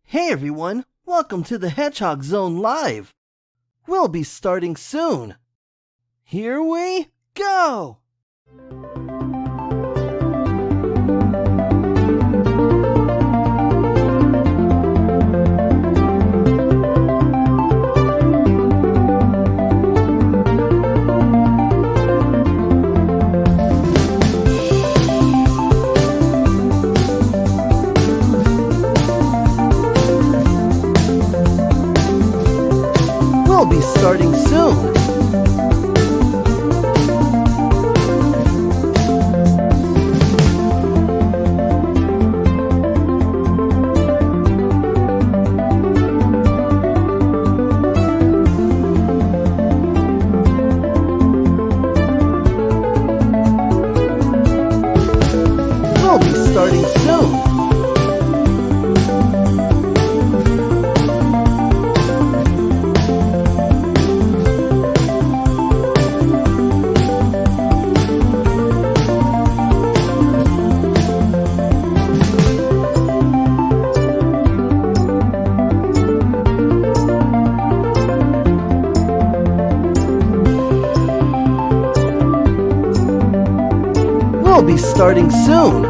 Hey everyone, welcome to the Hedgehog Zone Live. We'll be starting soon. Here we go! We'll be starting soon. We'll be starting soon. We'll be starting soon.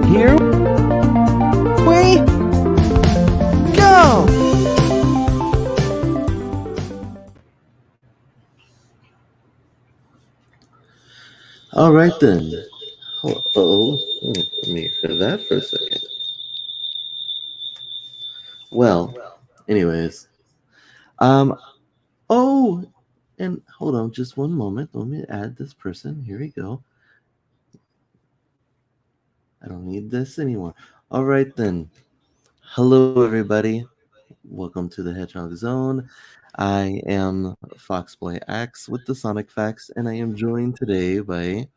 Here we go! All right then. Let me hear that for a second. Well, anyways, um, oh, and hold on, just one moment. Let me add this person. Here we go. I don't need this anymore. All right then. Hello, everybody. Welcome to the Hedgehog Zone. I am Foxboy Axe with the Sonic Facts, and I am joined today by.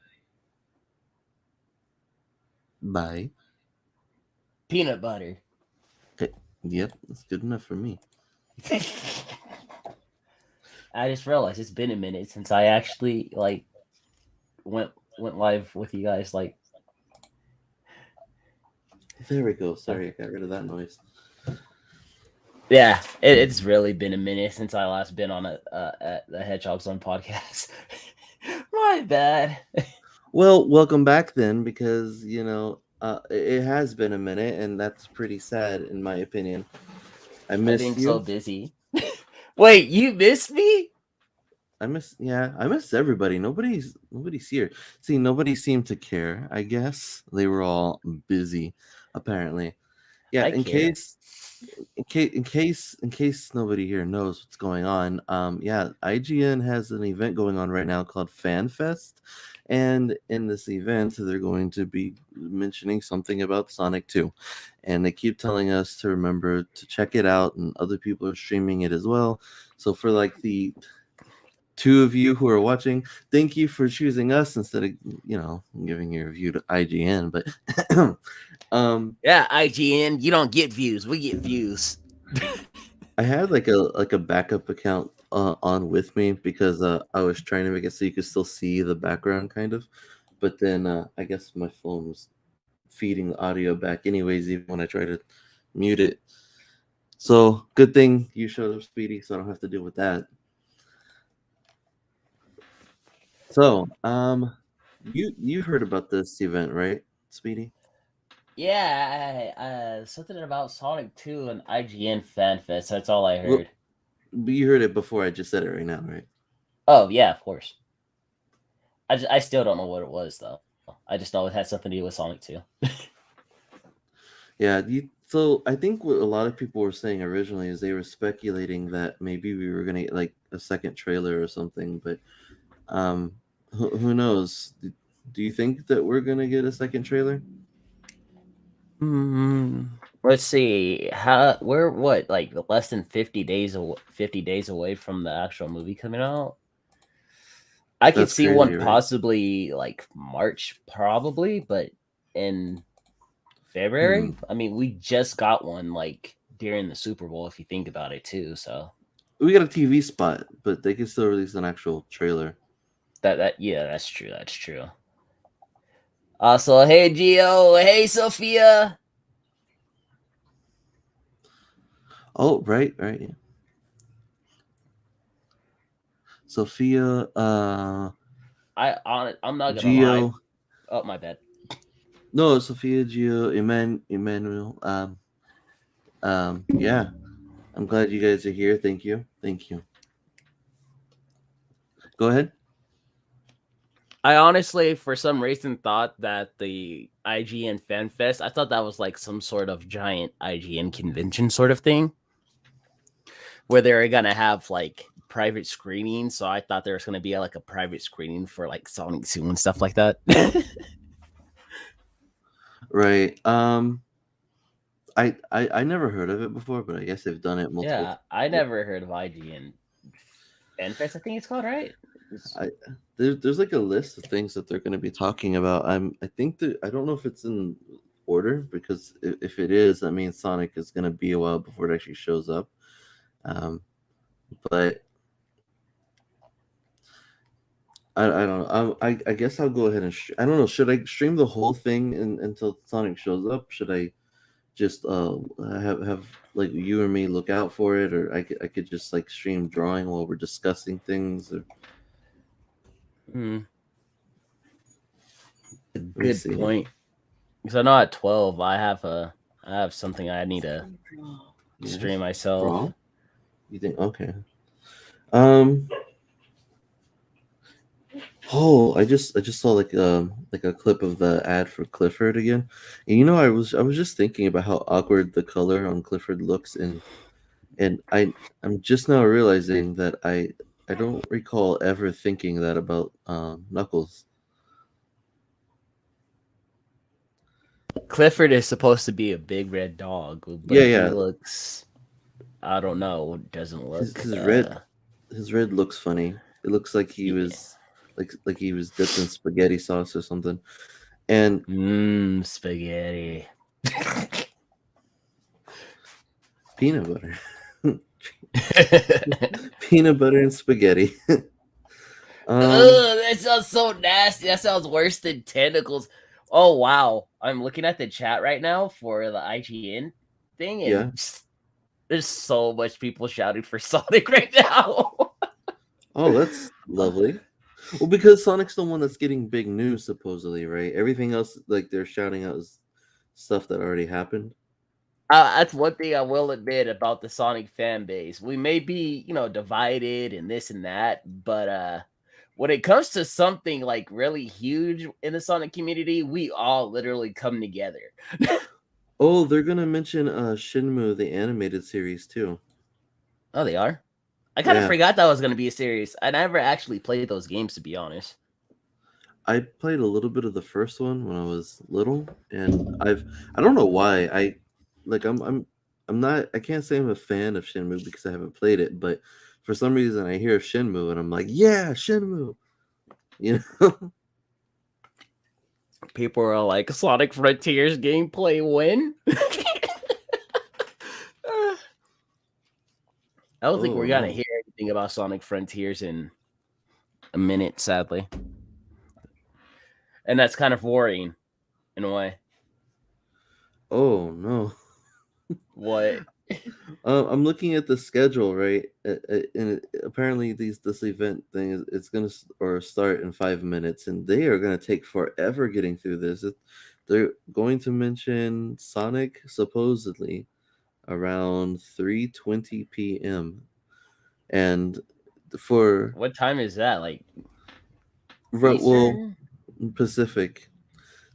Peanut butter. Yep, that's good enough for me. I just realized it's been a minute since I actually went live with you guys. There we go. Sorry, I got rid of that noise. Yeah, it's really been a minute since I last been on at the Hedgehogs on podcast. My bad. Well, welcome back then, because it has been a minute, and that's pretty sad in my opinion. I I've missed been so you. busy. Wait, you missed me? I miss everybody. Nobody's here. See, nobody seemed to care. I guess they were all busy, apparently. Yeah, I care. in case nobody here knows what's going on, yeah, IGN has an event going on right now called FanFest, and in this event they're going to be mentioning something about Sonic 2, and they keep telling us to remember to check it out, and other people are streaming it as well. So for like the two of you who are watching, thank you for choosing us instead of giving your review to IGN. But Yeah, IGN, you don't get views. We get views. I had like a backup account on with me, because I was trying to make it so you could still see the background kind of, but then I guess my phone was feeding the audio back anyways, even when I tried to mute it. So good thing you showed up, Speedy, so I don't have to deal with that. So you heard about this event, right, Speedy? Yeah, something about Sonic 2 and IGN FanFest. That's all I Well, heard. you heard it before. I just said it right now, right? Oh yeah, of course. I still don't know what it was though. I just know it had something to do with Sonic 2. Yeah, so I think what a lot of people were saying originally is they were speculating that maybe we were gonna get like a second trailer or something, but um, who knows? Do you think that we're gonna get a second trailer? Let's see. We're what, like less than 50 days 50 days away from the actual movie coming out. I could That's see one crazy, right? possibly like March, probably, but in February. I mean, we just got one like during the Super Bowl, if you think about it too. So We got a TV spot, but they can still release an actual trailer. that yeah, that's true. That's true. Also, hey Gio, hey Sophia. Oh, right, right. Yeah. Sophia, I'm not gonna lie. Gio. Oh, my bad. No, Sophia, Gio, Emmanuel. Yeah. I'm glad you guys are here. Thank you. Thank you. Go ahead. I honestly, for some reason, thought that the IGN Fan Fest, I thought that was like some sort of giant IGN convention sort of thing, where they were gonna have like private screenings. So I thought there was gonna be like a private screening for like Sonic 2 and stuff like that. Right. I never heard of it before, but I guess they've done it multiple Yeah, times. I never heard of IGN Fan Fest. I think it's called, right? There's like a list of things that they're going to be talking about. I think that I don't know if it's in order, because if it is, that means Sonic is going to be a while before it actually shows up. But I don't know. I guess I'll go ahead and I don't know. Should I stream the whole thing until Sonic shows up? Should I just have like you or me look out for it, or I could just like stream drawing while we're discussing things? Or... Good point. Because I know at 12 I have something I need to stream myself. Draw? You think okay? Oh, I just saw like a clip of the ad for Clifford again. And I was just thinking about how awkward the color on Clifford looks, and I'm just now realizing that I don't recall ever thinking that about Knuckles. Clifford is supposed to be a big red dog, but Yeah, he yeah. looks, I don't know, doesn't look. His red looks funny. It looks like he was like he was dipped in spaghetti sauce or something. And spaghetti. Peanut butter. Peanut butter and spaghetti. That sounds so nasty. That sounds worse than tentacles. Oh wow, I'm looking at the chat right now for the IGN thing, and there's so much people shouting for Sonic right now. Oh, that's lovely. Well, because Sonic's the one that's getting big news, supposedly, right? Everything else, like, they're shouting out is stuff that already happened. That's one thing I will admit about the Sonic fan base. We may be, divided and this and that, but when it comes to something like really huge in the Sonic community, we all literally come together. Oh, they're gonna mention Shenmue, the animated series, too. Oh, they are? I kind of forgot that was going to be a series. I never actually played those games, to be honest. I played a little bit of the first one when I was little, and I don't know why. I'm not, I can't say I'm a fan of Shenmue because I haven't played it, but for some reason I hear Shenmue and I'm like, yeah, Shenmue. People are like, Sonic Frontiers gameplay win? I don't think we're going to hear anything about Sonic Frontiers in a minute, sadly. And that's kind of worrying, in a way. Oh, no. What? I'm looking at the schedule, right? And apparently this event thing it's going to start in 5 minutes, and they are going to take forever getting through this. They're going to mention Sonic supposedly around 3:20 p.m. And for what time is that? Like well, Pacific.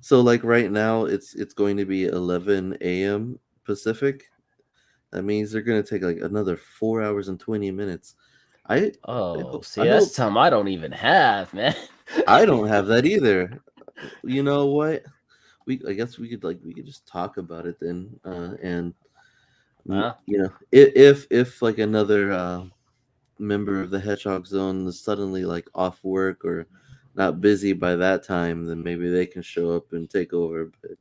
So like right now it's going to be 11 a.m. Pacific. That means they're gonna take like another 4 hours and 20 minutes. That's time I don't even have, man. I don't have that either. You know what? I guess we could just talk about it then, and Uh, if like another member of the Hedgehog Zone is suddenly like off work or not busy by that time, then maybe they can show up and take over. But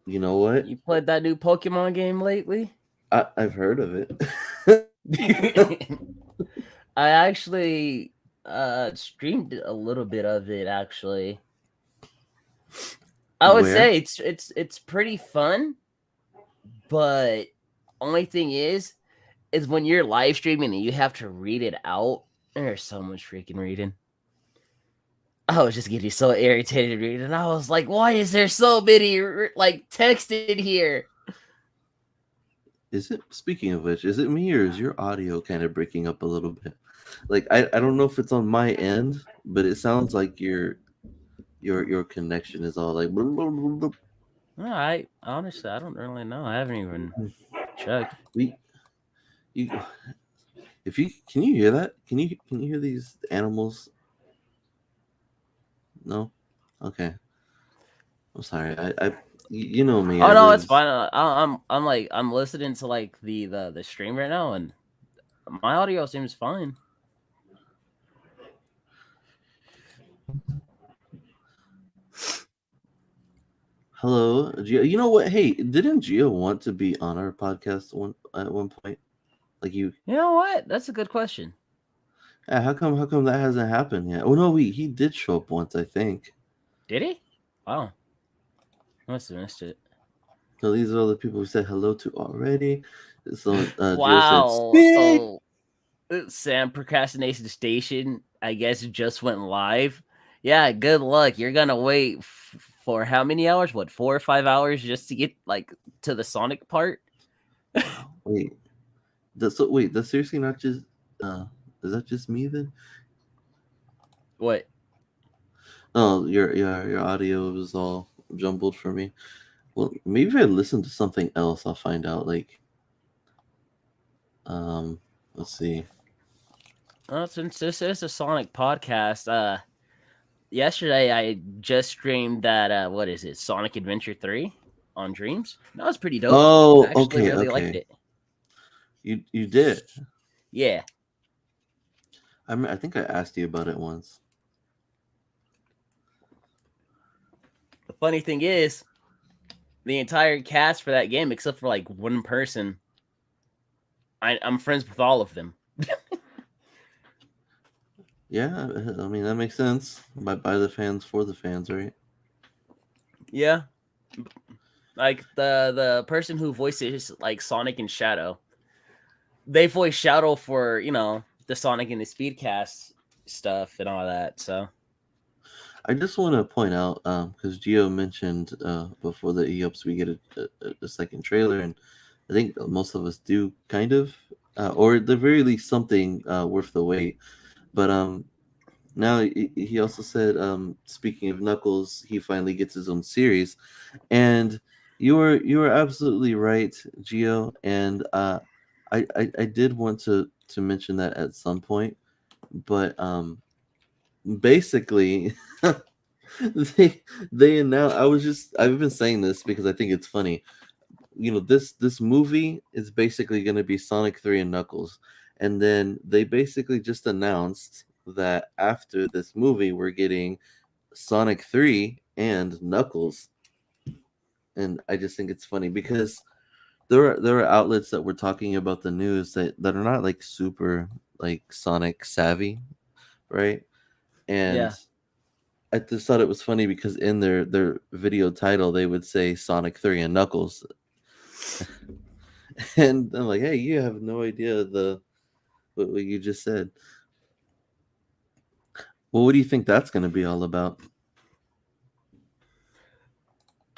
you know what? you played that new Pokemon game lately? I've heard of it. I actually streamed a little bit of it actually. I would Where? say it's pretty fun, but only thing is when you're live streaming and you have to read it out, there's so much freaking reading. I was just getting so irritated reading. I was like, why is there so many like text in here? Is it, speaking of which, is it me or is your audio kind of breaking up a little bit? Like I don't know if it's on my end, but it sounds like your connection is all like I honestly I don't really know. I haven't even checked. we you if you can you hear that? Can you hear these animals? No? Okay. I'm sorry. You know me. Oh I no, it's lose. fine. I'm like I'm listening to like the stream right now, and my audio seems fine. Hello, Gio. You know what? Hey, didn't Gio want to be on our podcast at one point? Like you? You know what? That's a good question. Yeah, how come that hasn't happened yet? Oh no, he did show up once, I think. Did he? Wow, I must have missed it. So these are all the people we said hello to already. So Gio said Wow. speak. So Sam Procrastination Station, I guess, just went live. Yeah, good luck. You're gonna wait for how many hours? What, 4 or 5 hours just to get like to the Sonic part? Wait, that's seriously not just uh is that just me then? What? Oh, your audio was all jumbled for me. Well, maybe if I listen to something else, I'll find out. Like, let's see. Since this is a Sonic podcast, yesterday I just streamed that what is it, Sonic Adventure 3 on Dreams. That was pretty dope. I Oh, actually really liked okay. it. You did. Yeah. I think I asked you about it once. The funny thing is, the entire cast for that game, except for like one person, I'm friends with all of them. Yeah, I mean that makes sense. By the fans for the fans, right? Yeah. Like the person who voices like Sonic and Shadow, they voice Shadow for, the Sonic and the Speedcast stuff and all that. So I just want to point out, because Gio mentioned before that he hopes we get a second trailer, and I think most of us do, kind of, or at the very least something worth the wait. But now he also said, speaking of Knuckles, he finally gets his own series, and you were absolutely right, Gio, and I did want to mention that at some point, but basically. They announced. I've been saying this because I think it's funny. This movie is basically going to be Sonic 3 and Knuckles, and then they basically just announced that after this movie we're getting Sonic 3 and Knuckles. And I just think it's funny because there are outlets that were talking about the news that are not like super like Sonic savvy, right? And yeah. I just thought it was funny because in their video title they would say Sonic 3 and Knuckles. And I'm like, hey, you have no idea what you just said. Well, what do you think that's going to be all about?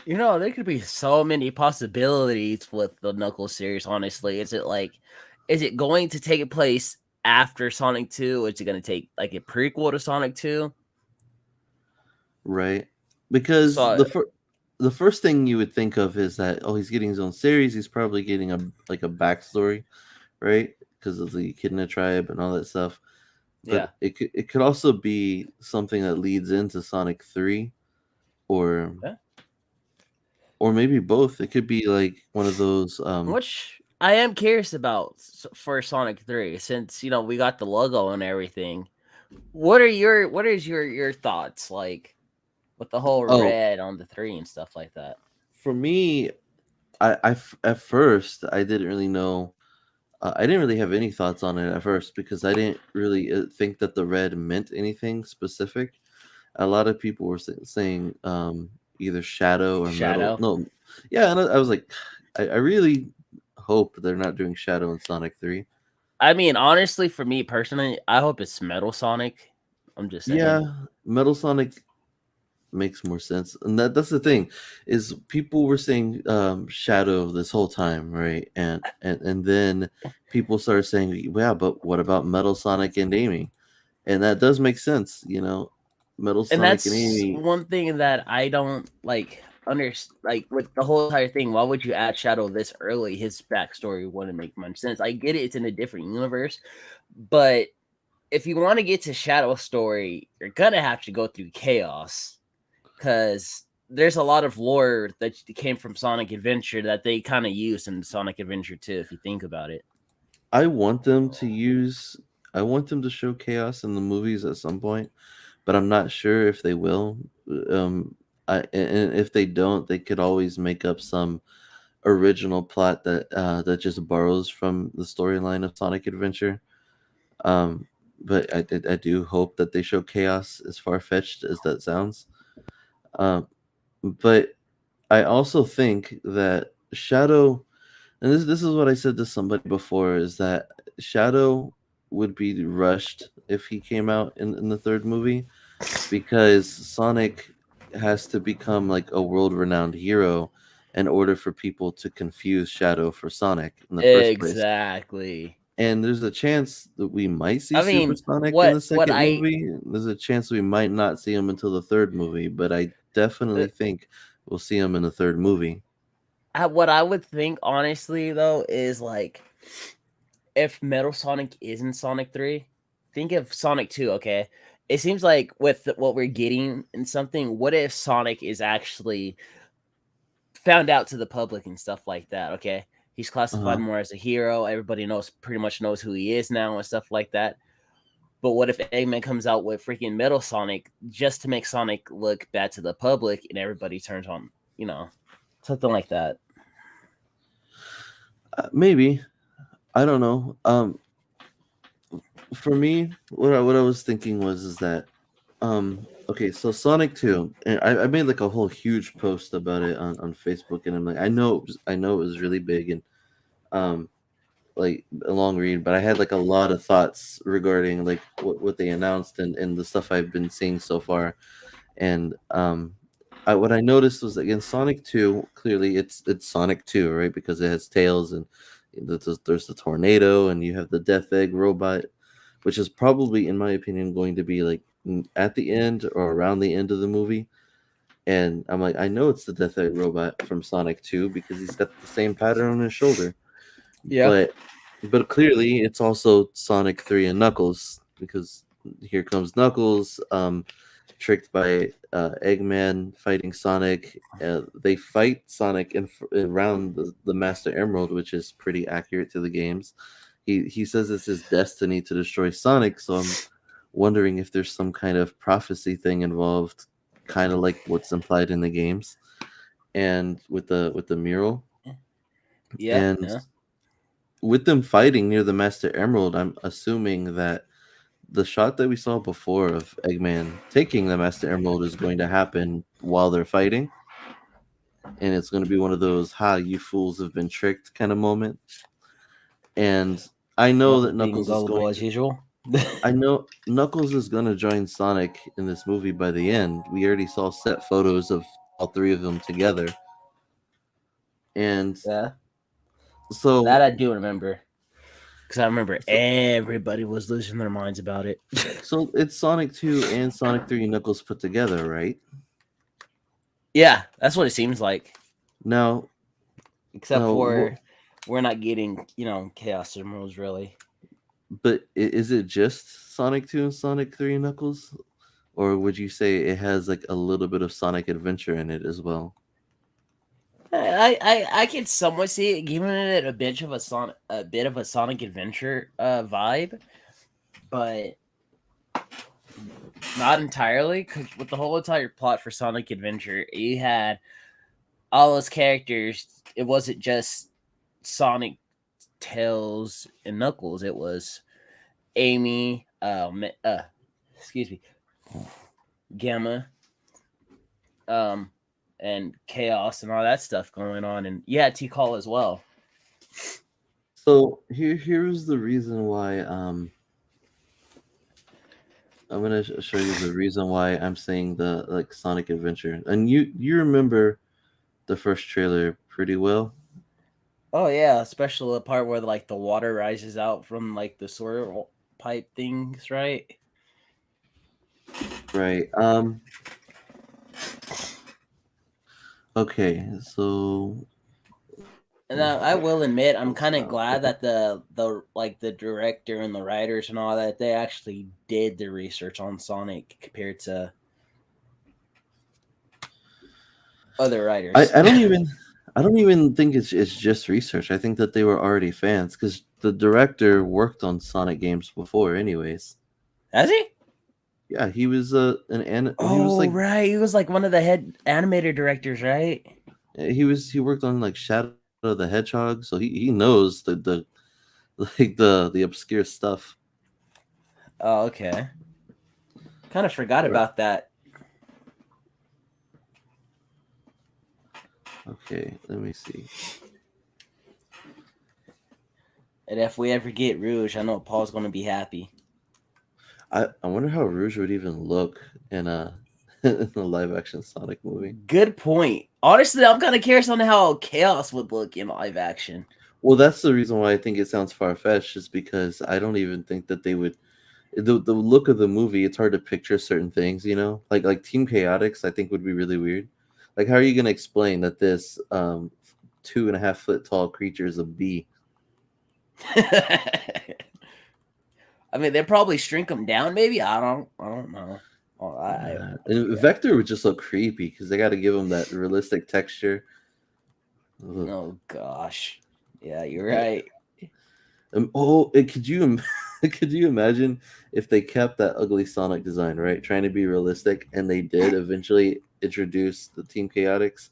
There could be so many possibilities with the Knuckles series, honestly. Is it going to take place after Sonic 2? Is it going to take like a prequel to Sonic 2? Right? Because So, the first thing you would think of is that, oh, he's getting his own series. He's probably getting a backstory, right? Because of the Echidna tribe and all that stuff. yeah. But it could also be something that leads into Sonic 3. or Yeah. or maybe both. It could be like one of those. Which I am curious about for Sonic 3, since we got the logo and everything. What is your thoughts like with the whole Oh, red on the 3 and stuff like that? for me, at first I didn't really know. I didn't really have any thoughts on it at first because I didn't really think that the red meant anything specific. A lot of people were saying either shadow or metal. Shadow. No, yeah, and I was like, I really hope they're not doing shadow in Sonic 3. I mean, honestly, for me personally, I hope it's Metal Sonic. I'm just saying. Yeah, Metal Sonic makes more sense, and that's the thing is people were saying shadow this whole time, right? And then people started saying, yeah, but what about Metal Sonic and Amy? And that does make sense, Metal And Sonic and that's Amy. one thing that I don't like like with the whole entire thing. Why would you add Shadow this early? His backstory wouldn't make much sense. I get it, it's in a different universe, but if you want to get to Shadow's story, you're gonna have to go through Chaos, because there's a lot of lore that came from Sonic Adventure that they kind of used in Sonic Adventure 2, if you think about it. I want them to use. I want them to show chaos in the movies at some point, but I'm not sure if they will. Um, and if they don't, they could always make up some original plot that just borrows from the storyline of Sonic Adventure. Um, but I do hope that they show chaos, as far fetched as that sounds. Um, but I also think that Shadow, and this is what I said to somebody before, is that Shadow would be rushed if he came out in the third movie, because Sonic has to become like a world renowned hero in order for people to confuse Shadow for Sonic in the first place. Exactly. And there's a chance that we might see I mean, Supersonic in the what second I movie. There's a chance we might not see him until the third movie, but I uh, definitely think we'll see him in the third movie. what I would think honestly though is like, if Metal Sonic is in Sonic 3, think of Sonic 2, okay? It seems like with what we're getting in something, what if Sonic is actually found out to the public and stuff like that, okay? He's classified Uh-huh. more as a hero. Everybody pretty much knows who he is now and stuff like that. But what if Eggman comes out with freaking Metal Sonic just to make Sonic look bad to the public and everybody turns on, something like that? Maybe. I don't know. For me, what I was thinking was is that okay, so Sonic 2, and I made like a whole huge post about it on Facebook, and I'm like, I know it was really big and um like a long read, but I had like a lot of thoughts regarding like what they announced and the stuff I've been seeing so far. And what I noticed was, again, Sonic 2, clearly it's Sonic 2, right? Because it has tails, and there's the tornado, and you have the Death Egg robot, which is probably, in my opinion, going to be like at the end or around the end of the movie. And I'm like, I know it's the Death Egg robot from Sonic 2 because he's got the same pattern on his shoulder. Yeah. But clearly it's also Sonic 3 and Knuckles, because here comes Knuckles, tricked by Eggman fighting Sonic. They fight Sonic around the Master Emerald, which is pretty accurate to the games. He says it's his destiny to destroy Sonic, so I'm wondering if there's some kind of prophecy thing involved, kind of like what's implied in the games, and with the mural. Yeah. And Yeah. with them fighting near the Master Emerald, I'm assuming that the shot that we saw before of Eggman taking the Master Emerald is going to happen while they're fighting. And it's going to be one of those, ha, you fools have been tricked kind of moment. And I know that Knuckles being gullible as usual. I know Knuckles is going to join Sonic in this movie by the end. We already saw set photos of all three of them together. And Yeah. That so, I do remember. Because I remember so, everybody was losing their minds about it. so it's Sonic 2 and Sonic 3 Knuckles put together, right? Yeah, that's what it seems like. Now, Except now, for we're not getting, Chaos Emeralds really. but is it just Sonic 2 and Sonic 3 Knuckles? or would you say it has like a little bit of Sonic Adventure in it as well? I can somewhat see it giving it a bit of a Sonic Adventure vibe, but not entirely. Because with the whole entire plot for Sonic Adventure, you had all those characters. It wasn't just Sonic, Tails, and Knuckles. It was Amy, excuse me, Gamma, um, and Chaos, and all that stuff going on, and yeah, T-Call as well. So here's the reason why I'm gonna show you the reason why I'm saying the like Sonic Adventure, and you remember the first trailer pretty well, Oh yeah, especially the part where like the water rises out from like the sewer pipe things, right? right? Okay, so And I will admit, I'm kind of glad that the director and the writers and all that they actually did the research on Sonic compared to other writers. I don't even I don't even think it's just research. I think that they were already fans because the director worked on Sonic games before, anyways. Has he? Yeah, he was he was Oh like right, he was like one of the head animator directors, right? he worked on like Shadow the Hedgehog, so he knows the like the obscure stuff. Oh okay, kind of forgot Right. about that. Okay, let me see. And if we ever get Rouge, I know Paul's gonna be happy. I wonder how Rouge would even look in a in a live action Sonic movie. Good point. Honestly, I'm kind of curious on how Chaos would look in live action. Well, that's the reason why I think it sounds far fetched, is because I don't even think that they would. The look of the movie, it's hard to picture certain things, you know, like Team Chaotix. I think would be really weird. Like, how are you gonna explain that this 2.5 foot tall creature is a bee? I mean, they probably shrink them down. Maybe I don't know. Oh, And yeah. Vector would just look creepy because they got to give him that realistic texture. Ugh. Oh gosh, yeah, you're right. Could you could you imagine if they kept that ugly Sonic design, right? Trying to be realistic, and they did eventually introduce the Team Chaotix.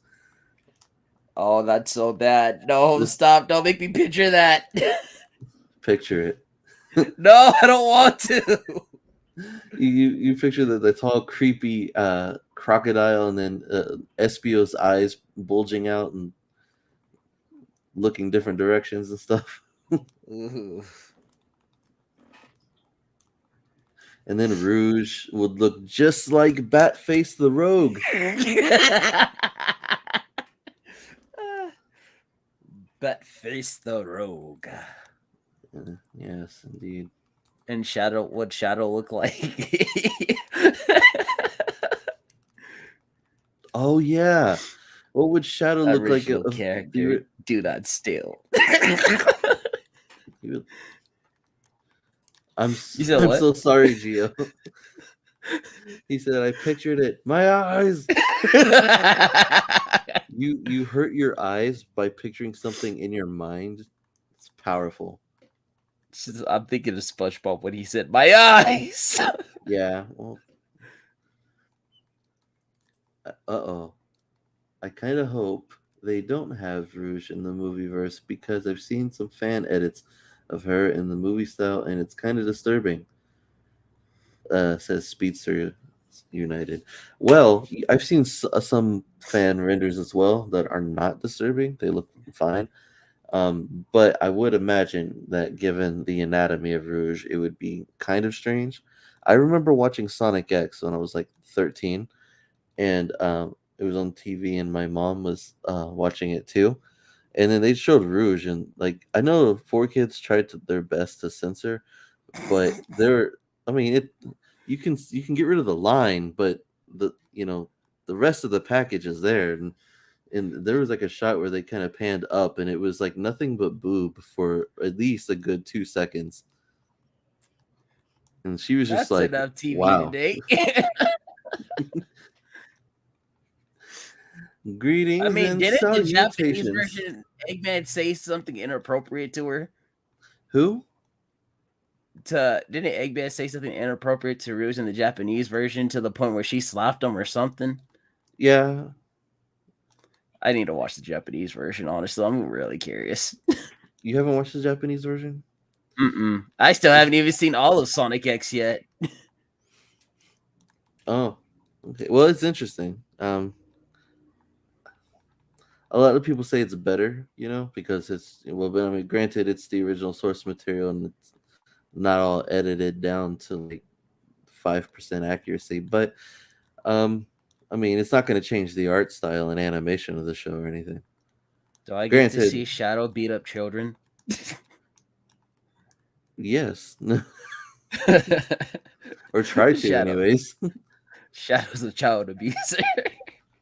Oh, that's so bad. No, Just stop! Don't make me picture that. picture it. No, I don't want to. You picture the tall, creepy crocodile, and then Espio's eyes bulging out and looking different directions and stuff. Ooh. And then Rouge would look just like Batface the Rogue. But face the rogue. Yes, indeed. And Shadow, what Shadow look like? Oh yeah, what would Shadow look like? Original character, do not steal. He would- I'm You said I'm what? so sorry, Gio. He said I pictured it. My eyes. You hurt your eyes by picturing something in your mind. It's powerful. I'm thinking of SpongeBob when he said, "My eyes." Yeah. Well. Uh-oh. I kind of hope they don't have Rouge in the movieverse because I've seen some fan edits of her in the movie style, and it's kind of disturbing. Says Speedster United. Well, I've seen some fan renders as well that are not disturbing. They look fine. But I would imagine that given the anatomy of Rouge, it would be kind of strange. I remember watching Sonic X when I was like 13, and it was on TV, and my mom was watching it too. And then they showed Rouge, and like I know 4Kids tried their best to censor, but they're I mean it you can get rid of the line, but the rest of the package is there, and there was like a shot where they kind of panned up, and it was like nothing but boob for at least a good 2 seconds. And she was just That's like, enough TV wow. today. I Greetings mean, and didn't the Japanese salutations. version Eggman say something inappropriate to her? Who? Didn't Eggman say something inappropriate to Ruse in the Japanese version to the point where she slapped him or something? Yeah. I need to watch the Japanese version. Honestly, I'm really curious. You haven't watched the Japanese version? Mm-mm. I still haven't even seen all of Sonic X yet. Oh. Okay. Well, it's interesting. A lot of people say it's better, because it's well, but I mean, granted, it's the original source material and it's not all edited down to like 5% accuracy. But I mean, it's not going to change the art style and animation of the show or anything. Do I get to Granted, see Shadow beat up children? yes, or try to, Shadow. anyways. Shadow's a child abuser.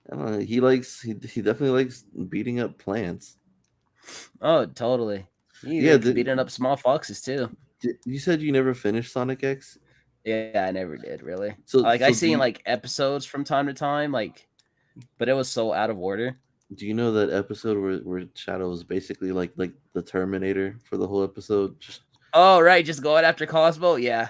I don't know, he definitely likes beating up plants. Oh, totally. He Yeah, likes beating up small foxes too. you said you never finished Sonic X. Yeah, I never did really. So Like I so do seen you, like episodes from time to time, like, but it was so out of order. do you know that episode where Shadow was basically like the Terminator for the whole episode? Just Oh right, just going after Cosmo. Yeah,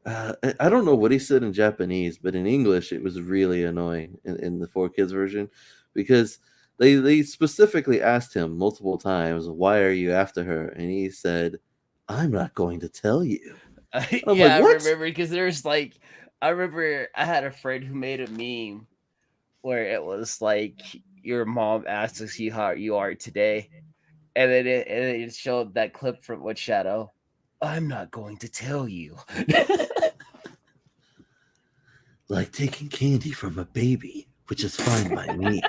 I don't know what he said in Japanese, but in English it was really annoying in the 4 Kids version because they specifically asked him multiple times, "Why are you after her?" And he said, "I'm not going to tell you." And I'm like, yeah. I "What?" remember because there's like, I remember I had a friend who made a meme where it was like your mom asks you how you are today, and then it showed that clip from with Shadow. I'm not going to tell you. Like taking candy from a baby, which is fine by me.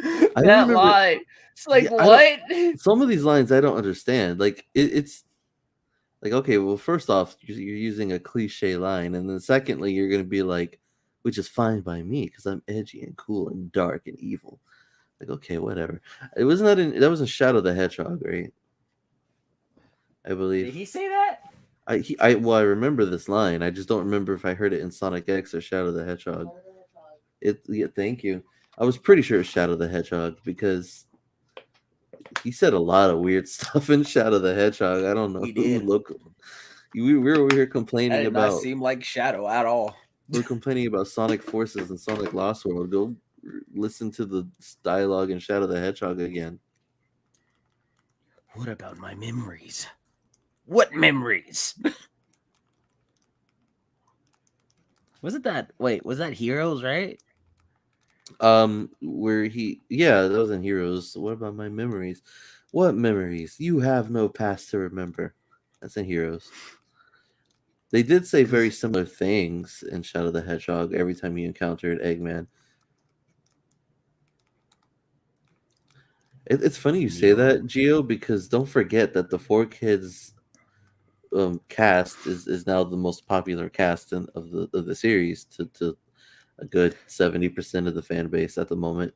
I That remember, line. It's like yeah, I don't. what? Some of these lines I don't understand. Like it's like, okay, well, first off, you're using a cliche line, and then secondly, you're gonna be like, which is fine by me because I'm edgy and cool and dark and evil. Like, okay, whatever. It wasn't that was in Shadow the Hedgehog, right? I Did believe. he say that? I remember this line. I just don't remember if I heard it in Sonic X or Shadow the Hedgehog. Yeah, thank you. I was pretty sure it's Shadow the Hedgehog because he said a lot of weird stuff in Shadow the Hedgehog. I don't know He who did. look. We were over here That complaining did not about seem like Shadow at all. we're complaining about Sonic Forces and Sonic Lost World. Go listen to the dialogue in Shadow the Hedgehog again. What about my memories? What memories? Was it that? Wait, was that Heroes, right? Where yeah, that was in Heroes. What about my memories? What memories? You have no past to remember. That's in Heroes. They did say very similar things in Shadow the Hedgehog every time you encountered Eggman. It's funny you say Neo. that, Geo, because don't forget that the 4 Kids cast is now the most popular cast of the series to a good 70% of the fan base at the moment.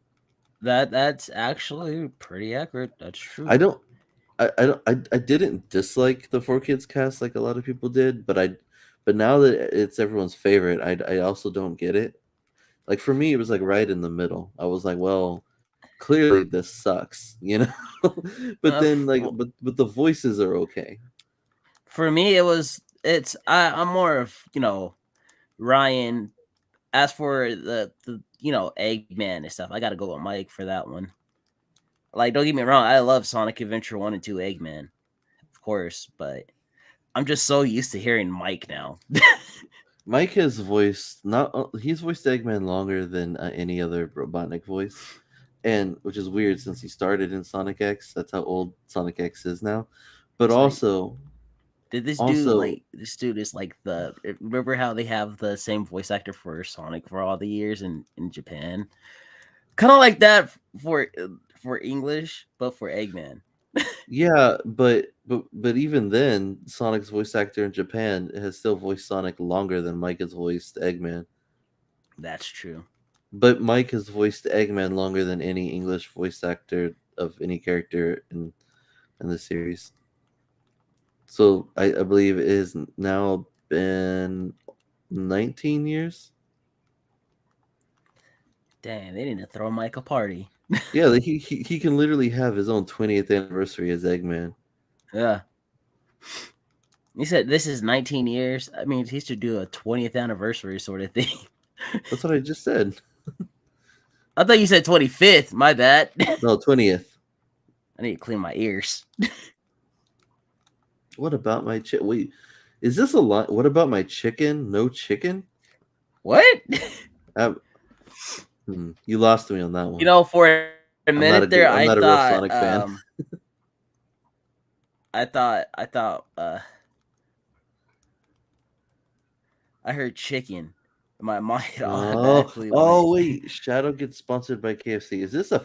That's actually pretty accurate. That's I true. don't I didn't dislike the 4 Kids cast like a lot of people did, but now that it's everyone's favorite, I also don't get it. Like for me, it was like right in the middle. I was like, well, clearly this sucks. But then like but the voices are okay. For me, I'm more of Ryan. As for the Eggman and stuff, I gotta go with Mike for that one. Like, don't get me wrong, I love Sonic Adventure 1 and 2 Eggman, of course, but I'm just so used to hearing Mike now. Mike has voiced not he's voiced Eggman longer than any other Robotnik voice, and which is weird since he started in Sonic X. That's how old Sonic X is now. But It's like, also, did also, this dude is like remember how they have the same voice actor for Sonic for all the years in Japan? Kind of like that for English, but for Eggman. yeah, but even then, Sonic's voice actor in Japan has still voiced Sonic longer than Mike has voiced Eggman. That's true. But Mike has voiced Eggman longer than any English voice actor of any character in the series. So I believe it has now been 19 years. Damn, they need to throw Mike a party. Yeah, like he can literally have his own 20th anniversary as Eggman. Yeah. He said this is 19 years. I mean, he should do a 20th anniversary sort of thing. That's what I just said. I thought you said 25th. My bad. No, 20th. I need to clean my ears. What about my Wait, is this a lot? What about my chicken? No chicken? What? You lost me on that one. You know, for a minute there, I'm I not a real thought, Sonic fan. I thought, I heard chicken. My mind automatically went. Wait! Shadow gets sponsored by KFC. Is this a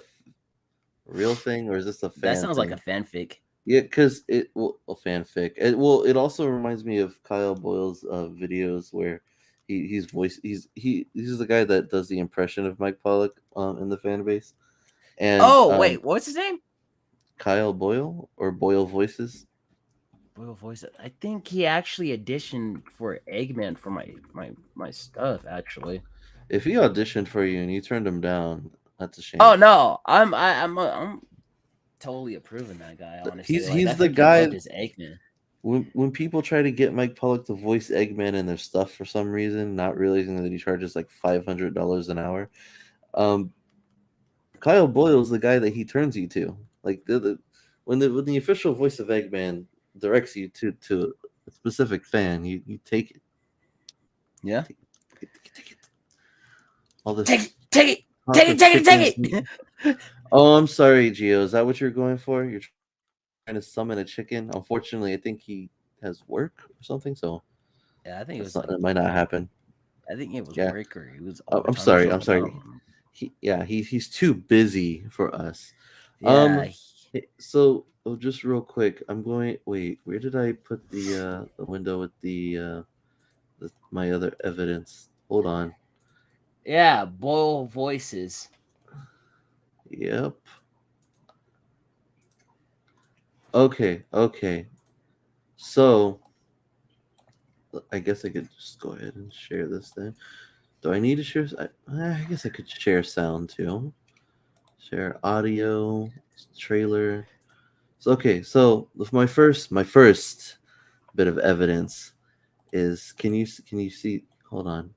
real thing or is this a fan? That sounds thing? like a fanfic. Yeah, because a fanfic. It also reminds me of Kyle Boyle's videos where he's the guy that does the impression of Mike Pollock in the fan base. And wait, what's his name? Kyle Boyle or Boyle Voices. Boyle Voice. I think he actually auditioned for Eggman for my stuff. Actually, If he auditioned for you and you turned him down, that's a shame. oh no, I'm totally approving that guy. Honestly, he's the guy. His Eggman. When people try to get Mike Pollock to voice Eggman in their stuff for some reason, not realizing that he charges like $500 an hour, Kyle Boyle's the guy that he turns you to. Like when the official voice of Eggman directs you to a specific fan, you take it. Yeah. Take it. All this. Take it. Oh, I'm sorry, Gio. Is that what you're going for? You're trying to summon a chicken? Unfortunately, I think he has work or something. So yeah, I think it was. It might not happen. I think it was work or he was. I'm sorry. He's too busy for us. Yeah. So just real quick, I'm going. Wait, where did I put the window with my other evidence? Hold on. Yeah, Boyle Voices. Yep. Okay. So I guess I could just go ahead and share this then. Do I need to share? I guess I could share sound too. Share audio, trailer. So my first bit of evidence is can you see? Hold on.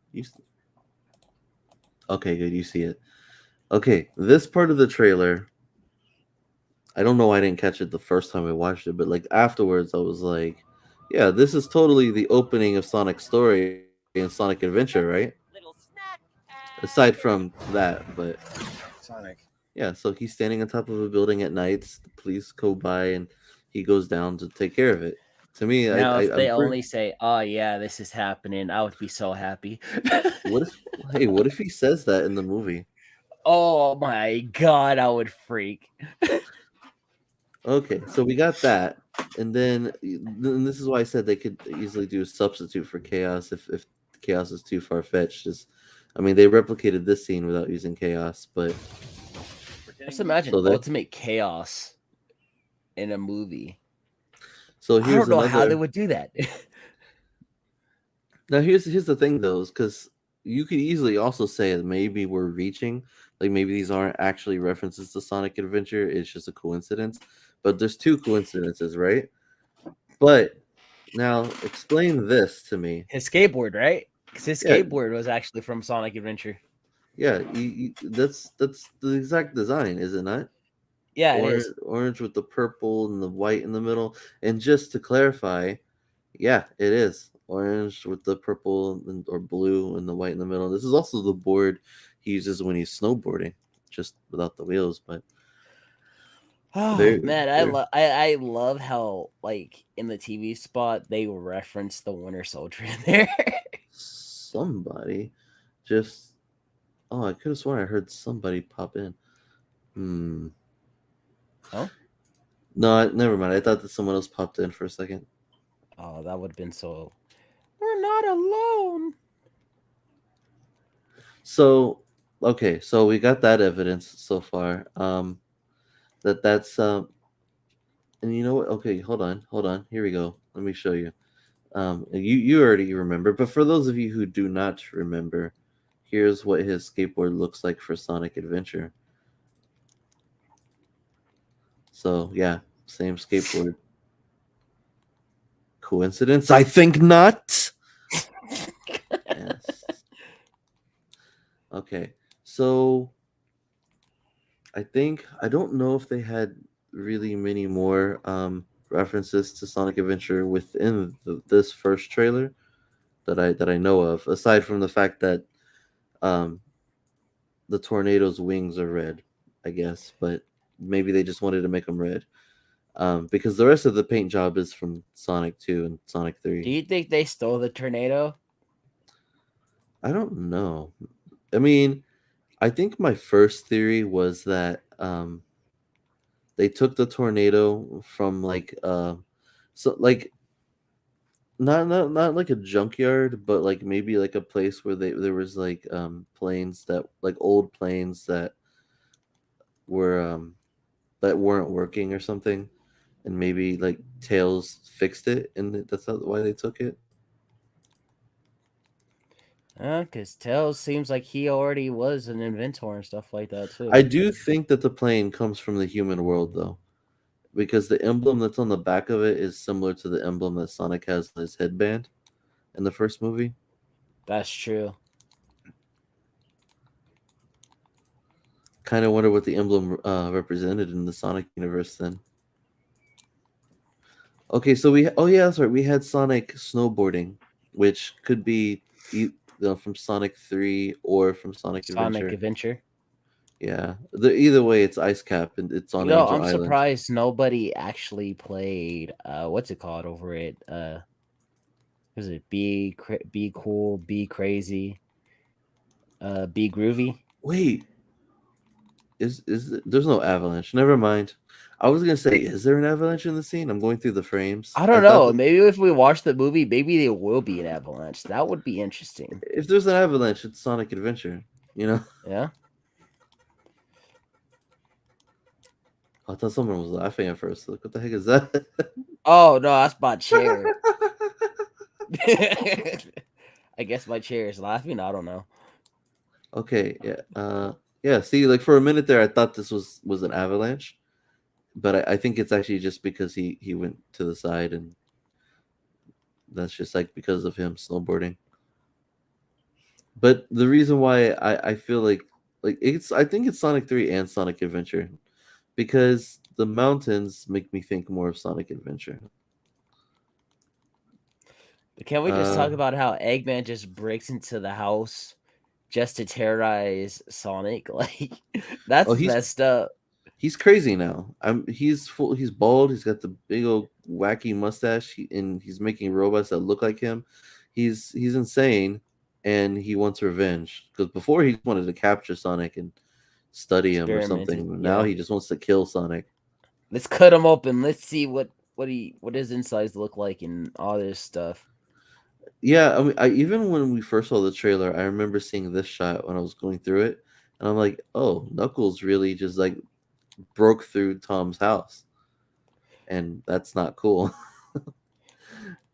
Okay, good. You see it. Okay, this part of the trailer. I don't know why I didn't catch it the first time I watched it, but like afterwards, I was like, "Yeah, this is totally the opening of Sonic's story in Sonic Adventure, right?" Aside from that, but Sonic. Yeah, so he's standing on top of a building at night. The police go by, and he goes down to take care of it. To me, if they only say, "Oh yeah, this is happening," I would be so happy. What if he says that in the movie? Oh my god, I would freak. Okay, so we got that, and then this is why I said they could easily do a substitute for Chaos if Chaos is too far fetched. I mean, they replicated this scene without using Chaos, but just imagine ultimate chaos in a movie. So I don't know how they would do that. Now here's the thing though, because you could easily also say that maybe we're reaching, like maybe these aren't actually references to Sonic Adventure, it's just a coincidence. But there's two coincidences, right? But now explain this to me. His skateboard, right? Because his skateboard was actually from Sonic Adventure. Yeah, that's the exact design, is it not? Yeah, it is. Orange with the purple and the white in the middle. And just to clarify, yeah, it is orange with the purple or blue and the white in the middle. This is also the board he uses when he's snowboarding, just without the wheels. But man, I love how like in the TV spot they reference the Winter Soldier in there. Somebody just I could have sworn I heard somebody pop in. Oh? No, never mind. I thought that someone else popped in for a second. Oh, that would have been so. We're not alone. So, okay, so we got that evidence so far. That's and you know what? Okay, hold on. Here we go. Let me show you. You already remember, but for those of you who do not remember, here's what his skateboard looks like for Sonic Adventure. So yeah, same skateboard. Coincidence? I think not. Yes. Okay. So I don't know if they had really many more references to Sonic Adventure within this first trailer that I know of, aside from the fact that um, the tornado's wings are red, I guess, but maybe they just wanted to make them red. Because the rest of the paint job is from Sonic 2 and Sonic Do 3. you think they stole the tornado? I don't know. I mean, I think my first theory was that they took the tornado from so like not like a junkyard, but like maybe like a place where there was like planes that like old planes were that weren't working or something, and maybe like Tails fixed it, and that's not why they took it. Because Tails seems like he already was an inventor and stuff like that too. I do think that the plane comes from the human world though, because the emblem that's on the back of it is similar to the emblem that Sonic has on his headband in the first movie. That's true. Kind of wonder what the emblem represented in the Sonic universe then. Okay, so oh yeah, that's right. We had Sonic snowboarding, which could be from Sonic 3 or from Sonic Sonic Adventure. Adventure. Yeah, either way, it's Ice Cap and it's on You know, Angel I'm Island. surprised nobody actually played what's it called over it? Was it be cool, be crazy, be groovy? Wait, there's no avalanche? Never mind. I was gonna say, is there an avalanche in the scene? I'm going through the frames. I I don't thought know. that Maybe if we watch the movie, maybe there will be an avalanche. That would be interesting. if there's an avalanche, it's Sonic Adventure. You know, Yeah. I thought someone was laughing at first. Like, what the heck is that? Oh no, that's my chair. I guess my chair is laughing. I don't know. Okay, yeah, yeah. See, like for a minute there, I thought this was an avalanche, but I think it's actually just because he went to the side, and that's just like because of him snowboarding. But the reason why I feel like I think it's Sonic 3 and Sonic Adventure, because the mountains make me think more of Sonic Adventure. Can we just Uh, talk about how Eggman just breaks into the house just to terrorize Sonic? Like oh, that's messed up. he's crazy now. He's full. He's bald. He's got the big old wacky mustache, and he's making robots that look like him. He's insane, and he wants revenge. Because before he wanted to capture Sonic and study him or Experimented. something. Now Yeah. he just wants to kill Sonic. Let's cut him open. Let's see what his insides look like and all this stuff. Yeah, I mean, even when we first saw the trailer, I remember seeing this shot when I was going through it, and I'm like, oh, Knuckles really just like broke through Tom's house, and that's not cool.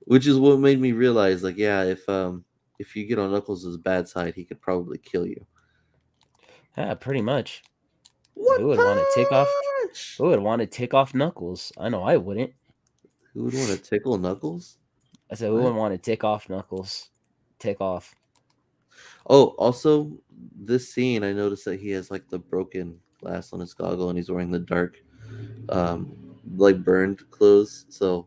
Which is what made me realize, like, yeah, if you get on Knuckles' bad side, he could probably kill you. Yeah, pretty much. One Who would want to tick off? punch. Who would want to tick off Knuckles? I know I wouldn't. Who would want to tickle Knuckles? I said, who would want to tick off Knuckles? Tick off. Oh, also, this scene, I noticed that he has like the broken glass on his goggle, and he's wearing the dark, um, like burned clothes. So,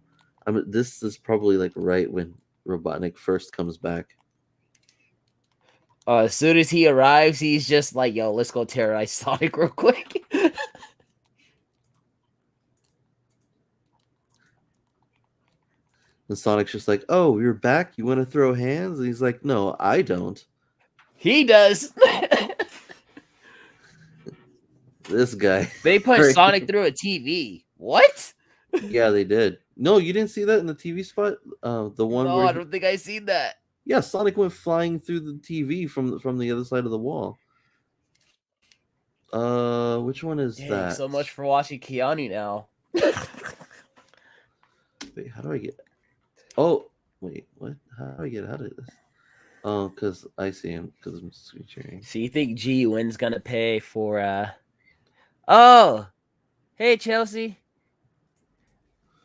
this is probably like right when Robotnik first comes back. As soon as he arrives, he's just like, "Yo, let's go terrorize Sonic real quick." And Sonic's just like, "Oh, you're back. You want to throw hands?" And he's like, "No, I don't." He does. This guy. They punched Sonic through a TV. What? Yeah, they did. No, you didn't see that in the TV spot. The one No, where I don't think I seen that. yeah, Sonic went flying through the TV from the other side of the wall. Which one is Dang, that? so much for watching Keanu now. Wait, how do I get? Oh, wait, what? How do I get out of this? Oh, because I see him, because I'm screen sharing. So you think G-Win's gonna pay for Oh, hey Chelsea.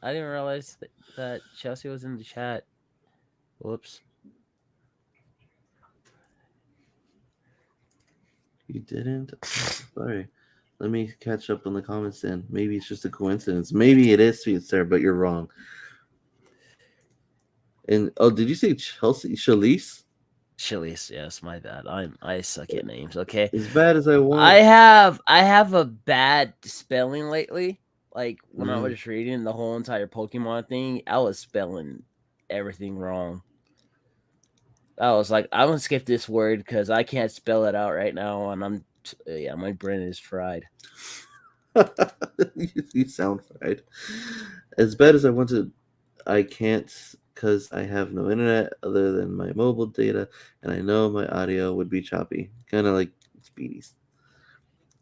I didn't realize that Chelsea was in the chat. Whoops. You didn't? Sorry. Let me catch up on the comments then. Maybe it's just a coincidence. Maybe it is Sweet Sir, but you're wrong. And oh, did you say Chelsea? Shalise? Chili's, yes, my bad. I suck at names. Okay, As bad as I I want. have I have a bad spelling lately. Like when I Mm. was reading the whole entire Pokemon thing, I was spelling everything wrong. I was like, I'm gonna skip this word because I can't spell it out right now, and yeah, my brain is fried. You sound fried. As bad as I want to, I can't because I have no internet other than my mobile data, and I know my audio would be choppy. Kind of like Speedy's.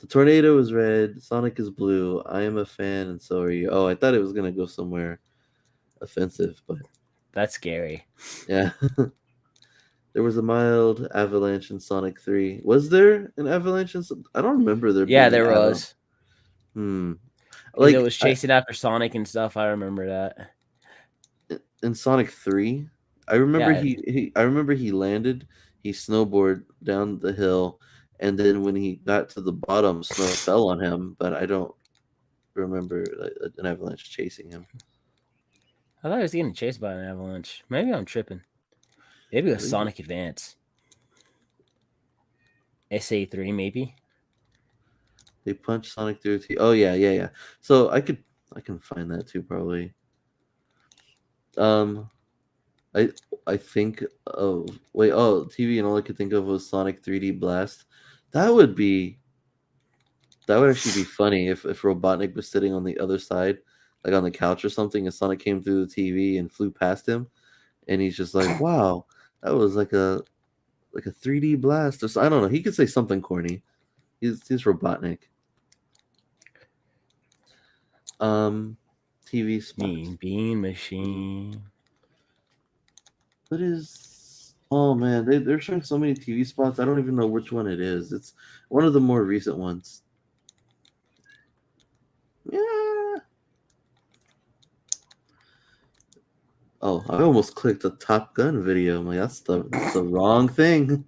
The tornado is red, Sonic is blue. I am a fan, and so are you. Oh, I thought it was gonna go somewhere offensive, but That's scary. yeah. There was a mild avalanche in Sonic 3. Was there an avalanche I don't remember there Yeah, being an there avalanche. was. Hmm. Because it Like was chasing after Sonic and stuff. I remember that. in Sonic 3, I remember Yeah, I remember he landed, he snowboarded down the hill, and then when he got to the bottom, snow fell on him, but I don't remember an avalanche chasing him. I thought he was getting chased by an avalanche. Maybe I'm tripping. Maybe it was Really? Sonic Advance. SA3, maybe. They punched Sonic through the Oh yeah. So I can find that too probably. Um I I think of wait, oh, TV and all I could think of was Sonic 3D Blast. That would be that would actually be funny if Robotnik was sitting on the other side, like on the couch or something, and Sonic came through the TV and flew past him, and he's just like, "Wow, that was like a 3D blast." Or so, I don't know. He could say something corny. He's Robotnik. Um, TV spots. Mean Bean Machine. What is? Oh man, they're showing so many TV spots. I don't even know which one it is. It's one of the more recent ones. Yeah. Oh, I almost clicked a Top Gun video. I'm like, that's the wrong thing.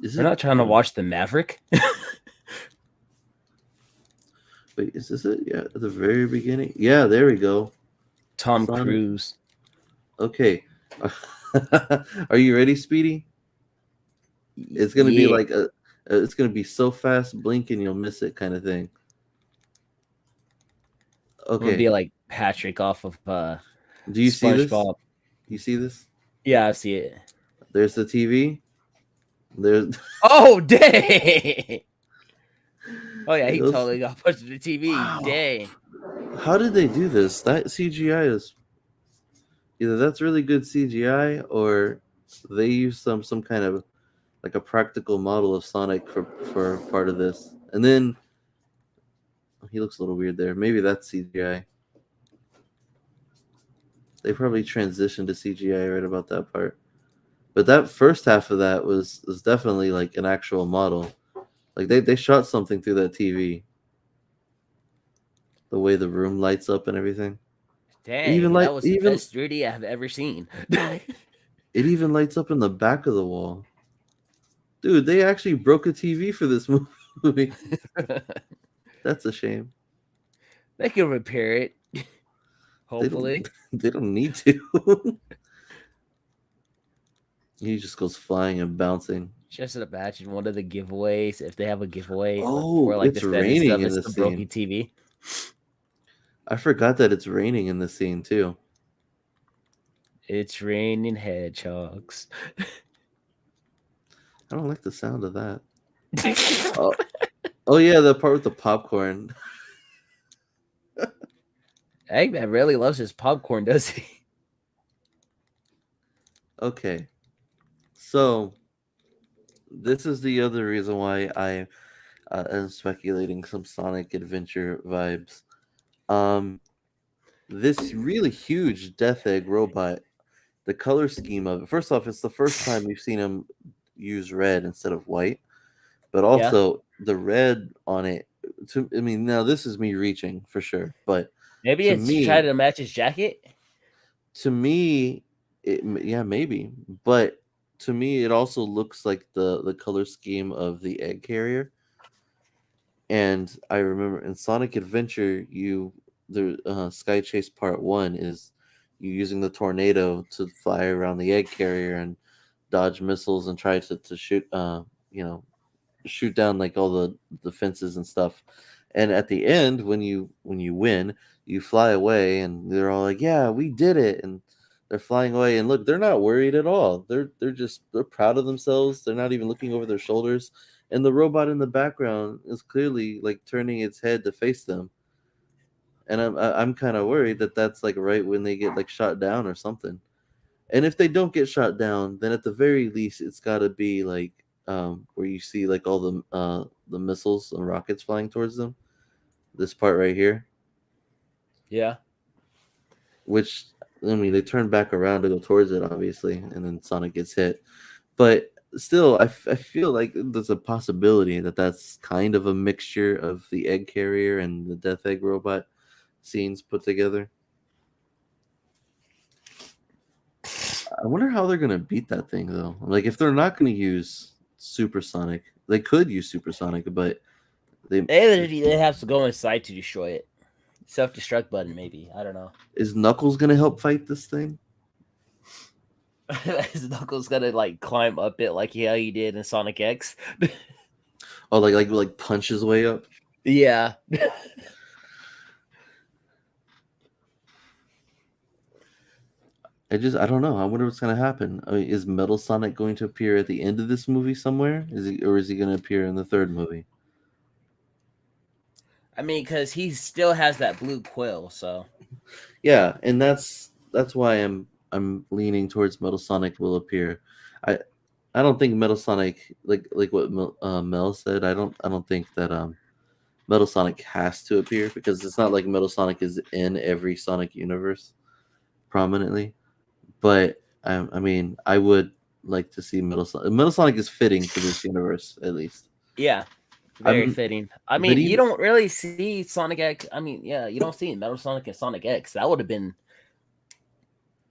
Is We're it? not trying to watch the Maverick. Wait, is this it? Yeah, at the very beginning. Yeah, there we go. Tom Sonic. Cruise. Okay. Are you ready, Speedy? It's gonna be Yeah. like it's gonna be so fast, blink and you'll miss it, kind of thing. I'm gonna Okay. be like Patrick off of Do you see this? SpongeBob. You see this? Yeah, I see it. There's the TV. There's Oh, dang! Oh yeah, he those. totally got pushed to the TV. Wow. Dang. How did they do this? That CGI is either that's really good CGI or they use some kind of like a practical model of Sonic for part of this. And then he looks a little weird there. Maybe that's CGI. They probably transitioned to CGI right about that part. But that first half of that was definitely like an actual model. Like they shot something through that TV. The way the room lights up and everything. Dang, that was the Even best 3D I've ever seen. it even lights up in the back of the wall. Dude, they actually broke a TV for this movie. That's a shame. They can repair it. They don't Hopefully. they don't need to. He just goes flying and bouncing. Just imagine one of the giveaways, if they have a giveaway for Oh, like the it's set and raining stuff, in it's this the broken scene. TV. I forgot that it's raining in this scene too. It's raining hedgehogs. I don't like the sound of that. Oh, oh yeah, the part with the popcorn. Eggman really loves his popcorn, does he? Okay, so this is the other reason why I am speculating some Sonic Adventure vibes. Um, this really huge Death Egg robot, the color scheme of it. First off, it's the first time you've seen him use red instead of white, but Yeah. also the red on it. I mean, now this is me reaching for sure, but Maybe to it's to try me, to match his jacket. to me, yeah, maybe, but to me, it also looks like the color scheme of the egg carrier. And I remember in Sonic Adventure, the Sky Chase Part One is you using the tornado to fly around the egg carrier and dodge missiles and try to shoot you know shoot down like all the fences and stuff. And at the end, when you win, you fly away, and they're all like, "Yeah, we did it!" And they're flying away, and look, they're not worried at all. They're proud of themselves. They're not even looking over their shoulders. And the robot in the background is clearly like turning its head to face them. And I'm kind of worried that that's like right when they get like shot down or something. And if they don't get shot down, then at the very least, it's got to be like where you see like all the missiles and rockets flying towards them. This part right here, Yeah. which I mean, they turn back around to go towards it, obviously, and then Sonic gets hit. But still, I feel like there's a possibility that that's kind of a mixture of the egg carrier and the Death Egg robot scenes put together. I wonder how they're gonna beat that thing though. Like if they're not gonna use Supersonic, they could use Supersonic, but they They have to go inside to destroy it. Self destruct button, maybe. I don't know. is Knuckles gonna help fight this thing? His Knuckles gonna like climb up it like how he did in Sonic X. Oh, like punch his way up. Yeah. I don't know. I wonder what's gonna happen. I mean, is Metal Sonic going to appear at the end of this movie somewhere? Is he gonna appear in the third movie? I mean, because he still has that blue quill, so Yeah, and that's why I'm leaning towards Metal Sonic will appear. I I don't think Metal Sonic like what Mel said. I don't think that Metal Sonic has to appear because it's not like Metal Sonic is in every Sonic universe prominently. But I mean, I would like to see Metal Sonic. Metal Sonic is fitting for this universe at least. yeah, very I'm, fitting. I but mean, you even don't really see Sonic X. I mean, yeah, you don't see Metal Sonic and Sonic X. That would have been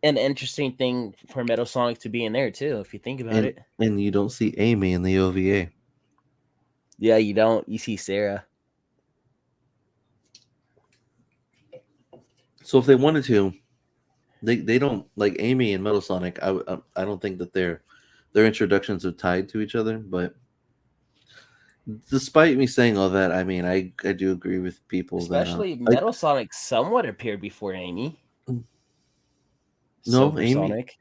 an interesting thing for Metal Sonic to be in there too, if you think about it. and you don't see Amy in the OVA. Yeah, you don't. You see Sarah. So if they wanted to, they don't like Amy and Metal Sonic. I don't think that their introductions are tied to each other. But despite me saying all that, I mean, I do agree with people that Especially like Metal Sonic somewhat appeared before Amy. no Silver Amy. Sonic.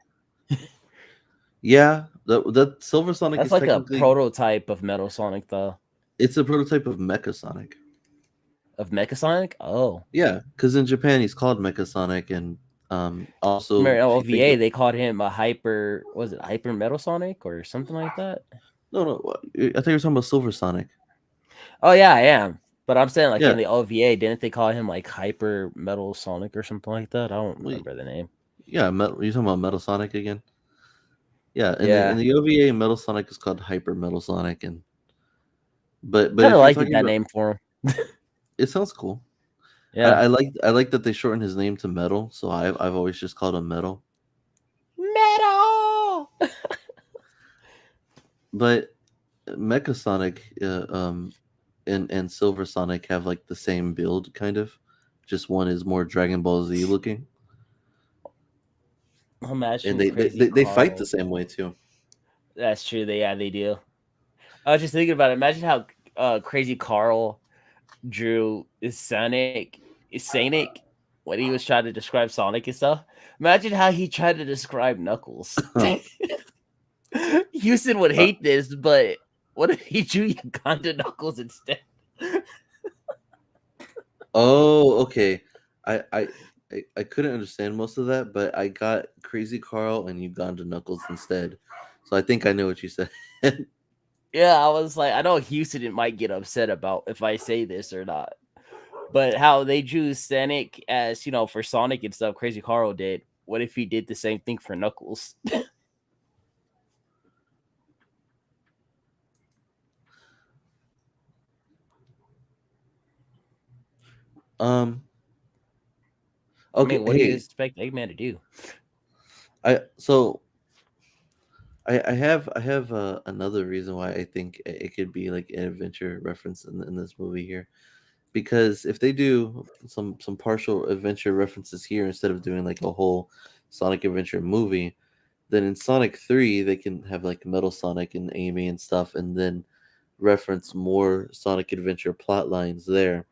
Yeah, that Silver Sonic That's is like a technically prototype of Metal Sonic, though. it's a prototype of Mecha Sonic. Of Mecha Sonic? Oh. Yeah, because in Japan he's called Mecha Sonic, and Remember also in if you think OVA, of they called him a hyper, was it Hyper Metal Sonic or something like that? no, I think you're talking about Silver Sonic. Oh, yeah, I am. But I'm saying, like, Yeah, in the OVA, didn't they call him, like, Hyper Metal Sonic or something like that? I don't wait, remember the name. yeah, you talking about Metal Sonic again? Yeah, in Yeah. the OVA, Metal Sonic is called Hyper Metal Sonic, and but Kind of if you're liked it, talking that about, name for him. it sounds cool. Yeah. I like that they shorten his name to Metal, so I've always just called him Metal. Metal! But Mecha Sonic, and Silver Sonic have like the same build, kind of. Just one is more Dragon Ball Z looking, and Imagine Crazy they fight the Carl. same way too. That's true. They do. I was just thinking about it. Imagine how Crazy Carl drew Sonic when he was trying to describe Sonic and stuff. Imagine how he tried to describe Knuckles. Houston would Uh, hate this, but what if he drew Uganda Knuckles instead? oh, okay. I, I I couldn't understand most of that, but I got Crazy Carl and Uganda Knuckles instead. So I think I know what you said. Yeah, I was like, I know Houston might get upset about if I say this or not, But how they drew Sonic as, for Sonic and stuff, Crazy Carl did. What if he did the same thing for Knuckles? Um. I Okay. mean, what do you Hey. expect Eggman to do? So I have another reason why I think it could be like an adventure reference in this movie here, because if they do some partial adventure references here instead of doing like a whole Sonic Adventure movie, then in Sonic 3 they can have like Metal Sonic and Amy and stuff, and then reference more Sonic Adventure plot lines there.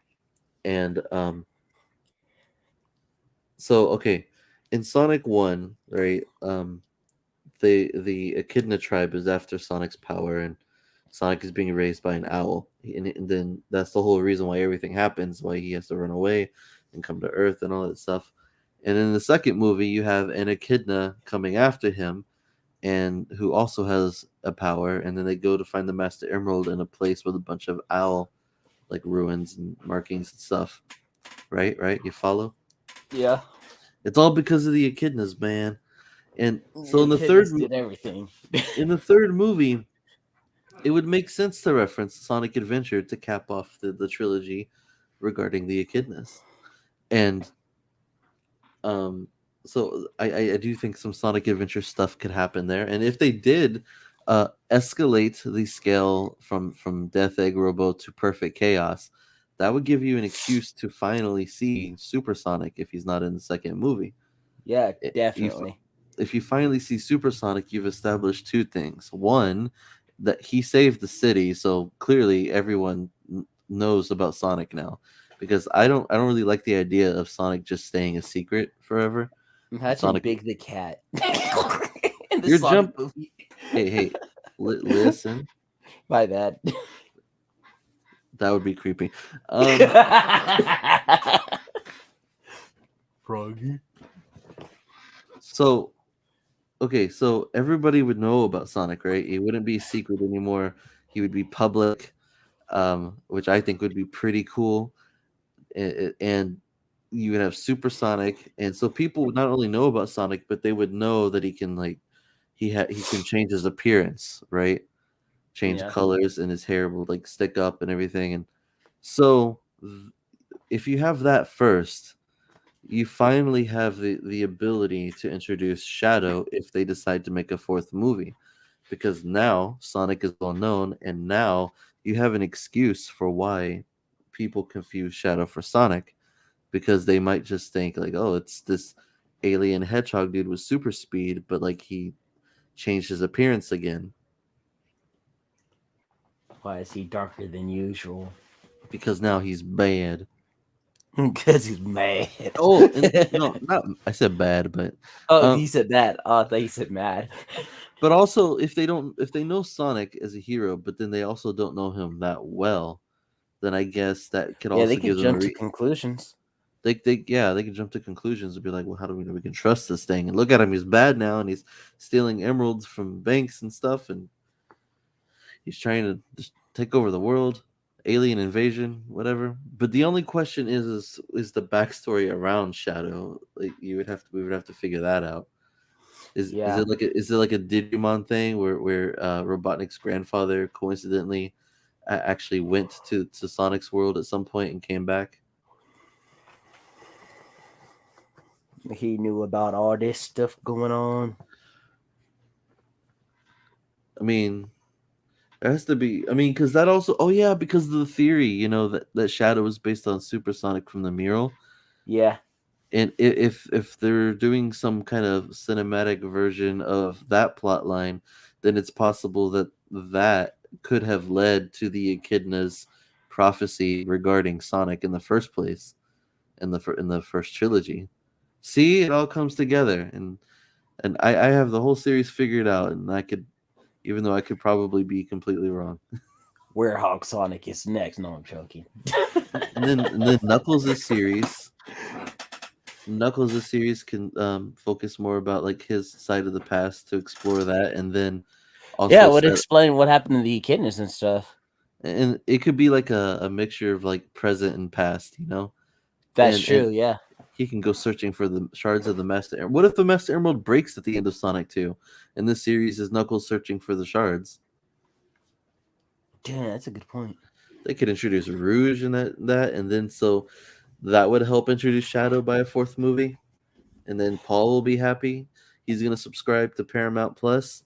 And so okay, in Sonic 1, right? The Echidna tribe is after Sonic's power, and Sonic is being raised by an owl, and then that's the whole reason why everything happens, why he has to run away and come to Earth and all that stuff. And in the second movie, you have an Echidna coming after him, and who also has a power, and then they go to find the Master Emerald in a place with a bunch of owl like ruins and markings and stuff. Right, right. You follow? Yeah. It's all because of the Echidnas, man. And so The kids did everything. in the third movie, it would make sense to reference Sonic Adventure to cap off the trilogy regarding the Echidnas. And um so I do think some Sonic Adventure stuff could happen there. And if they did escalate the scale from Death Egg Robo to Perfect Chaos, that would give you an excuse to finally see Super Sonic if he's not in the second movie. Yeah, I- you definitely. if you finally see Super Sonic, you've established two things. One, that he saved the city, so clearly everyone knows about Sonic now. Because I don't really like the idea of Sonic just staying a secret forever. Imagine Sonic, Big the Cat in the you're Sonic jump. movie. Hey, listen, My bad. that would be creepy. Froggy. So okay, so everybody would know about Sonic, right? It wouldn't be a secret anymore. He would be public, which I think would be pretty cool. And you would have Supersonic, and so people would not only know about Sonic, but they would know that he can like he can change his appearance, right? Change Yeah. colors, and his hair will like stick up and everything. And so if you have that first, you finally have the ability to introduce Shadow if they decide to make a fourth movie, because now Sonic is well known, and now you have an excuse for why people confuse Shadow for Sonic, because they might just think like, oh, it's this alien hedgehog dude with super speed, but like he changed his appearance again Why is he darker than usual? because now he's bad. Because he's mad. Oh, and no, not I said bad, but Oh, um, he said that. Oh, I thought he said mad. but also if they know Sonic as a hero, but then they also don't know him that well, then I guess that could Yeah, they also can give them a jump to conclusions. they can jump to conclusions and be like, well, how do we know we can trust this thing? And look at him, he's bad now, and he's stealing emeralds from banks and stuff, and he's trying to just take over the world, alien invasion, whatever. But the only question is the backstory around Shadow. Like we would have to figure that out. Yeah. Is it like a Digimon thing where Robotnik's grandfather coincidentally actually went to Sonic's world at some point and came back? He knew about all this stuff going on. I mean, there has to be. I mean, because that also. Oh yeah, because of the theory, that Shadow is based on Supersonic from the mural. Yeah. And if they're doing some kind of cinematic version of that plot line, then it's possible that could have led to the Echidna's prophecy regarding Sonic in the first place, in the first trilogy. See, it all comes together, and I have the whole series figured out, and I could, even though I could probably be completely wrong. Werehog Sonic is next. No, I'm joking. And then Knuckles' series can focus more about like his side of the past to explore that, and then Yeah, also it would set explain what happened to the echidnas and stuff. and it could be like a mixture of like present and past, you know. That's And true. Yeah. he can go searching for the shards of the Master Emerald. What if the Master Emerald breaks at the end of Sonic 2? And this series is Knuckles searching for the shards. Damn, that's a good point. They could introduce Rouge in that, and then so that would help introduce Shadow by a fourth movie. And then Paul will be happy. He's gonna subscribe to Paramount Plus.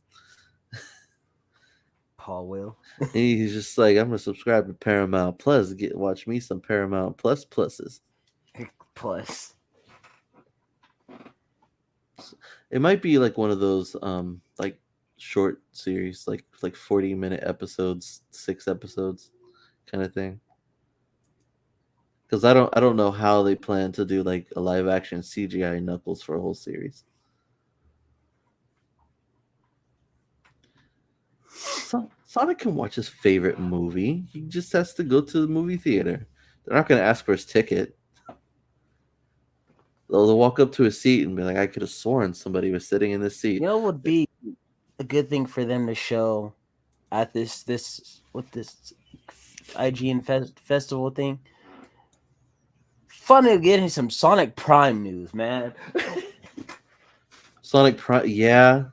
Paul will. And he's just like, I'm gonna subscribe to Paramount Plus. Watch me some Paramount Plus pluses. Plus. It might be like one of those like short series, like 40-minute episodes, 6 episodes, kind of thing. Because I don't know how they plan to do like a live action CGI Knuckles for a whole series. So Sonic can watch his favorite movie. He just has to go to the movie theater. They're not going to ask for his ticket. They'll walk up to his seat and be like, "I could have sworn somebody was sitting in this seat." You know what would be a good thing for them to show at this IGN festival thing? Funny getting some Sonic Prime news, man. Sonic Prime, yeah.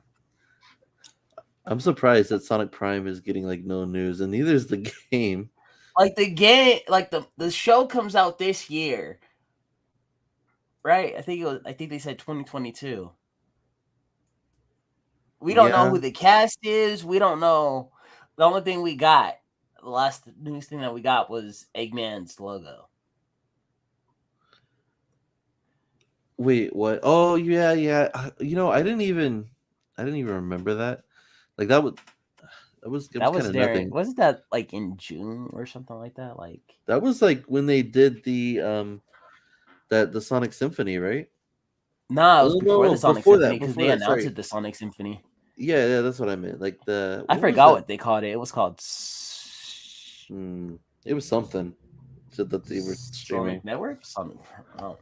I'm surprised that Sonic Prime is getting like no news, and neither is the game. Like the game, like the show comes out this year, right? I think they said 2022. We don't know who the cast is. We don't know. The only thing we got, the last news thing that we got was Eggman's logo. Wait, what? Oh, yeah. You know, I didn't even remember that. Like that was kind of nothing. Wasn't that like in June or something like that? Like that was like when they did the the Sonic Symphony, right? No, it was before the Sonic Symphony because they announced the Sonic Symphony. Yeah, that's what I meant. Like I forgot what they called it. It was called. It was something. So that they were streaming. Sonic Network. Sonic. Oh.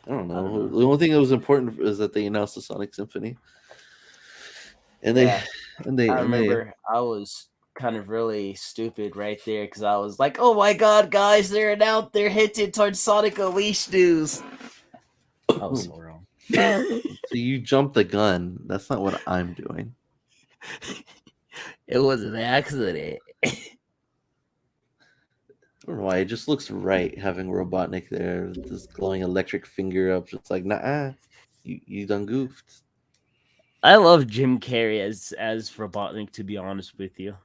I don't know. The only thing that was important is that they announced the Sonic Symphony. And I remember I was kind of really stupid right there because I was like, "Oh my god, guys, they're hinted towards Sonic Unleashed news." I was so wrong. So you jumped the gun. That's not what I'm doing. It was an accident. I don't know why. It just looks right having Robotnik there, with this glowing electric finger up. Just like, nah, you done goofed. I love Jim Carrey as Robotnik, to be honest with you.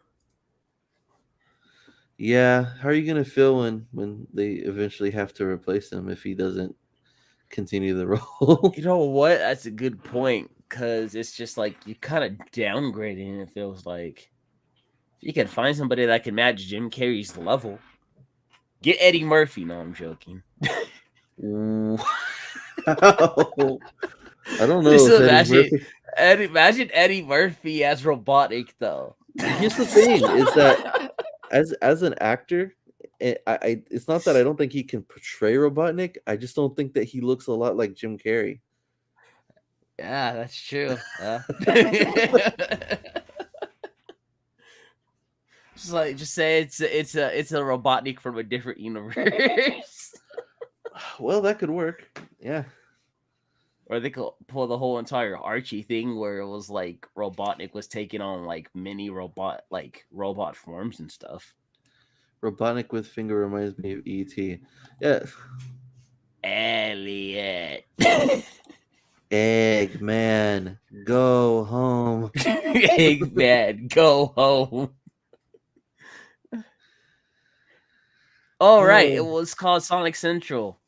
Yeah, how are you gonna feel when they eventually have to replace him if he doesn't continue the role? You know what? That's a good point because it's just like you kind of downgrading. It feels like if you can find somebody that can match Jim Carrey's level. Get Eddie Murphy. No, I'm joking. Wow. I don't know. Imagine Eddie Murphy as Robotnik, though. Here's the thing: is that as an actor, it's not that I don't think he can portray Robotnik. I just don't think that he looks a lot like Jim Carrey. Yeah, that's true. Just say it's a Robotnik from a different universe. Well, that could work. Yeah. Or they could pull the whole entire Archie thing where it was like Robotnik was taking on like mini robot forms and stuff. Robotnik with finger reminds me of E.T. Yeah. Elliot. Eggman, go home. Eggman, go home. All right, it was called Sonic Central.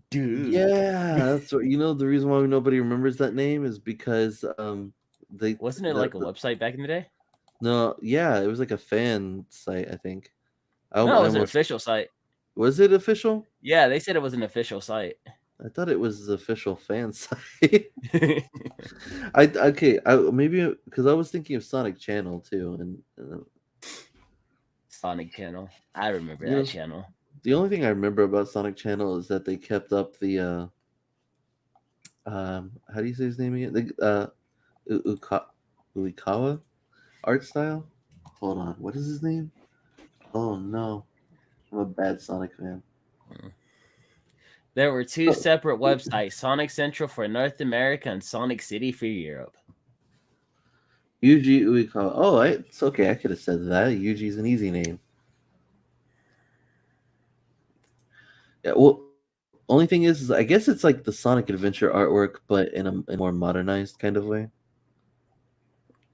Dude. Yeah, that's what the reason why nobody remembers that name is because they wasn't it like a website back in the day? No, yeah, it was like a fan site, I think. No, it was an official site. Was it official? Yeah, they said it was an official site. I thought it was the official fan site. Maybe because I was thinking of Sonic Channel too, and Sonic Channel. I remember that channel. The only thing I remember about Sonic Channel is that they kept up the how do you say his name again? The Uikawa art style. Hold on, what is his name? Oh no, I'm a bad Sonic fan. There were two Oh, separate websites: Sonic Central for North America and Sonic City for Europe. Yuji Uikawa. Oh, it's okay. I could have said that. Yuji's an easy name. Yeah. Well, only thing is I guess it's like the Sonic Adventure artwork, but in a more modernized kind of way.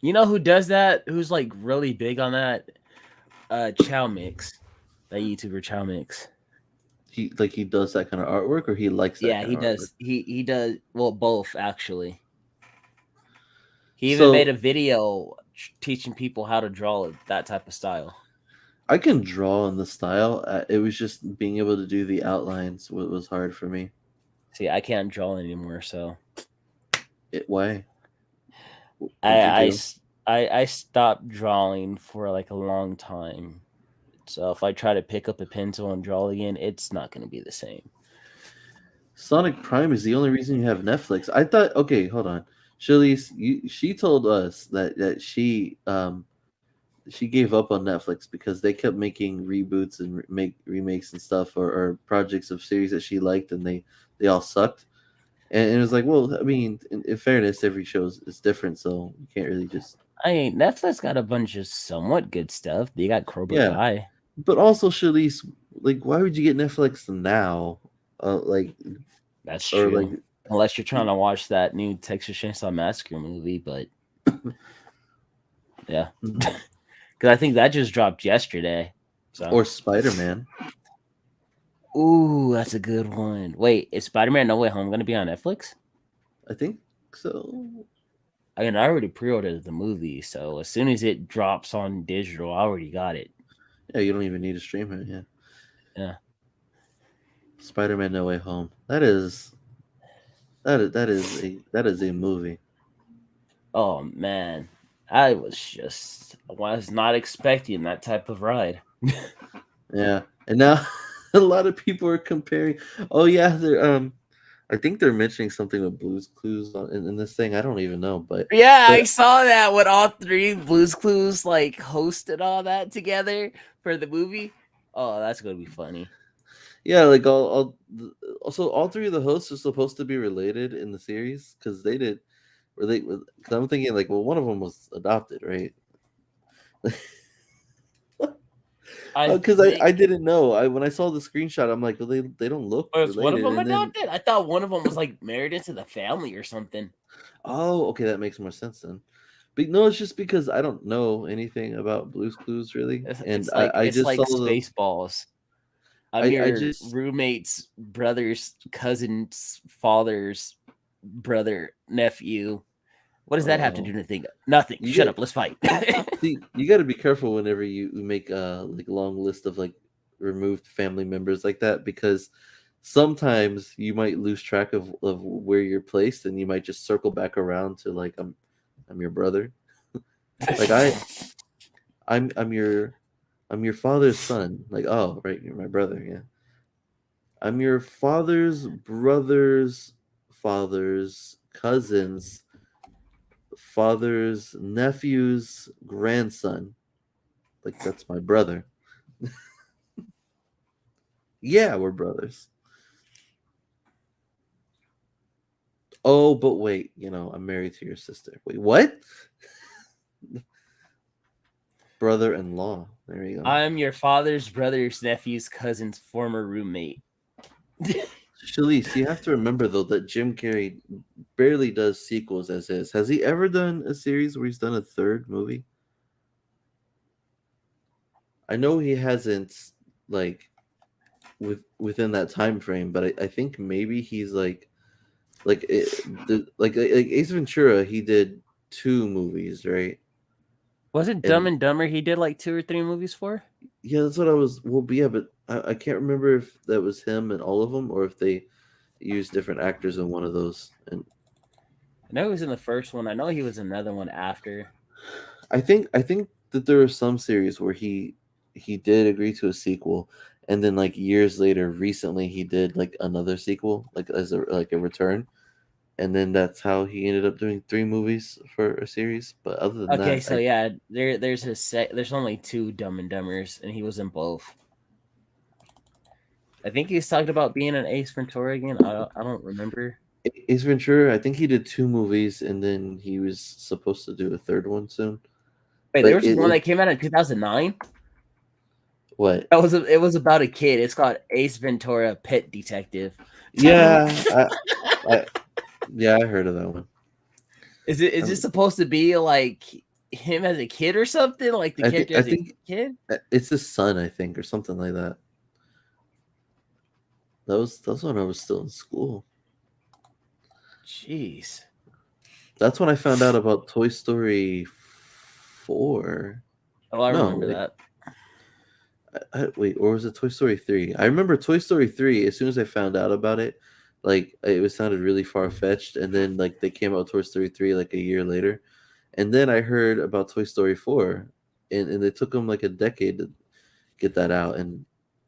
You know who does that? Who's like really big on that? Chow Mix, that YouTuber Chow Mix. He does that kind of artwork, or he likes that Yeah, kind he of artwork. does. He does well both actually. He even made So a video teaching people how to draw that type of style. I can draw in the style. It was just being able to do the outlines was hard for me. See, I can't draw anymore, so Why? What'd you I, I do? s- I stopped drawing for like a long time. So if I try to pick up a pencil and draw again, it's not going to be the same. Sonic Prime is the only reason you have Netflix. I thought. Okay, hold on. She told us that she gave up on Netflix because they kept making reboots and remakes and stuff, or projects of series that she liked, and they all sucked. And it was like, well, I mean, in fairness, every show is different, so you can't really just I mean, Netflix got a bunch of somewhat good stuff. They got Cobra yeah. Kai. But also, Shalice, like, why would you get Netflix now? Like, That's or like, true. Unless you're trying to watch that new Texas Chainsaw Massacre movie, but yeah, mhm. because I think that just dropped yesterday. So, Or Spider Man. ooh, that's a good one. Wait, is Spider-Man No Way Home gonna be on Netflix? I think so. I mean, I already pre-ordered the movie, so as soon as it drops on digital, I already got it. Yeah, you don't even need to stream it. Yeah, Yeah. Spider Man No Way Home. That is a movie. Oh man, I was not expecting that type of ride. Yeah, and now a lot of people are comparing. Oh yeah, I think they're mentioning something with Blue's Clues in this thing. I don't even know, Yeah, I but saw that when all three Blues Clues like hosted all that together for the movie. Oh, that's gonna be funny. yeah, like also all three of the hosts are supposed to be related in the series because they did relate with. Because I'm thinking like, well, one of them was adopted, right? I Because think I didn't know. When I saw the screenshot, I'm like, well, they don't look was one of related. them And then adopted. I thought one of them was like married into the family or something. oh, okay, that makes more sense then. But no, it's just because I don't know anything about Blue's Clues really, It's, and it's like I it's just saw like the Spaceballs. I'm I your just roommate's brother's cousin's father's brother nephew. What does that have to do oh with anything? Nothing. you Shut get up. Let's fight. see you got to be careful whenever you make like a long list of like removed family members like that because sometimes you might lose track of where you're placed and you might just circle back around to like I'm your brother like I'm your father's son like oh right you're my brother yeah I'm your father's brother's father's cousin's father's nephew's grandson like that's my brother. Yeah, we're brothers. Oh, but wait, I'm married to your sister. Wait, what? Brother-in-law. There you go. I'm your father's brother's nephew's cousin's former roommate. Shalice, you have to remember though that Jim Carrey barely does sequels as is. Has he ever done a series where he's done a third movie? I know he hasn't like within that time frame, but I think maybe he's like Ace Ventura. He did two movies, right? Was it Dumb And and Dumber he did like 2 or 3 movies for? yeah, that's what I was. Well, yeah, but I can't remember if that was him in all of them or if they used different actors in one of those. And I know he was in the first one. I know he was in another one after. I think that there are some series where he did agree to a sequel, and then like years later, recently he did like another sequel, like as a return. and then that's how he ended up doing 3 movies for a series. But other than Okay, that, so yeah, there's only 2 Dumb and Dumbers, and he was in both. I think he's talked about being an Ace Ventura again. I don't remember. Ace Ventura, I think he did 2 movies, and then he was supposed to do a third one soon. Wait, there But was one that came out in 2009. what? It was about a kid. It's called Ace Ventura: Pet Detective. Yeah, I yeah, I heard of that one. Is it supposed to be like him as a kid or something? Like the character I as a think kid? it's his son, I think, or something like that. That's when I was still in school. Jeez. That's when I found out about Toy Story 4. Oh, I No, remember wait. that. Wait, or was it Toy Story 3? I remember Toy Story 3, as soon as I found out about it, like it was sounded really far fetched, and then like they came out with Toy Story 3 like a year later. And then I heard about Toy Story 4, and it took them like a decade to get that out. And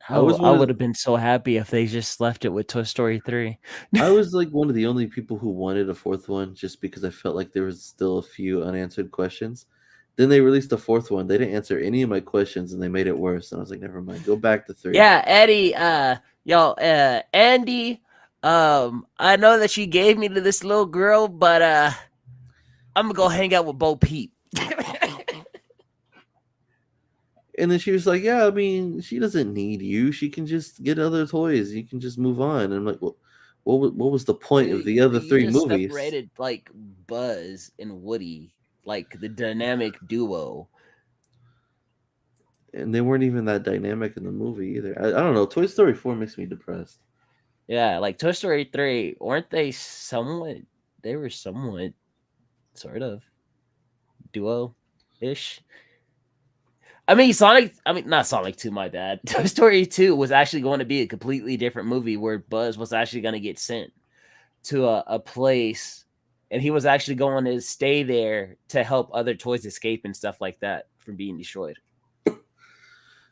I Oh, was I one would of have been so happy if they just left it with Toy Story 3. I was like one of the only people who wanted a fourth one, just because I felt like there was still a few unanswered questions. Then they released a fourth one. They didn't answer any of my questions, and they made it worse. And I was like, never mind, go back to 3. Yeah, Eddie, Andy, I know that you gave me to this little girl, but I'm gonna go hang out with Bo Peep. And then she was like, "Yeah, I mean, she doesn't need you. She can just get other toys. You can just move on." And I'm like, "Well, what was the point of the other You 3 just movies?" separated like Buzz and Woody, like the dynamic duo. And they weren't even that dynamic in the movie either. I don't know. Toy Story 4 makes me depressed. Yeah, like Toy Story 3, weren't they somewhat? They were somewhat, sort of, duo-ish. I mean, not Sonic 2, my bad. Toy Story 2 was actually going to be a completely different movie where Buzz was actually going to get sent to a place, and he was actually going to stay there to help other toys escape and stuff like that from being destroyed.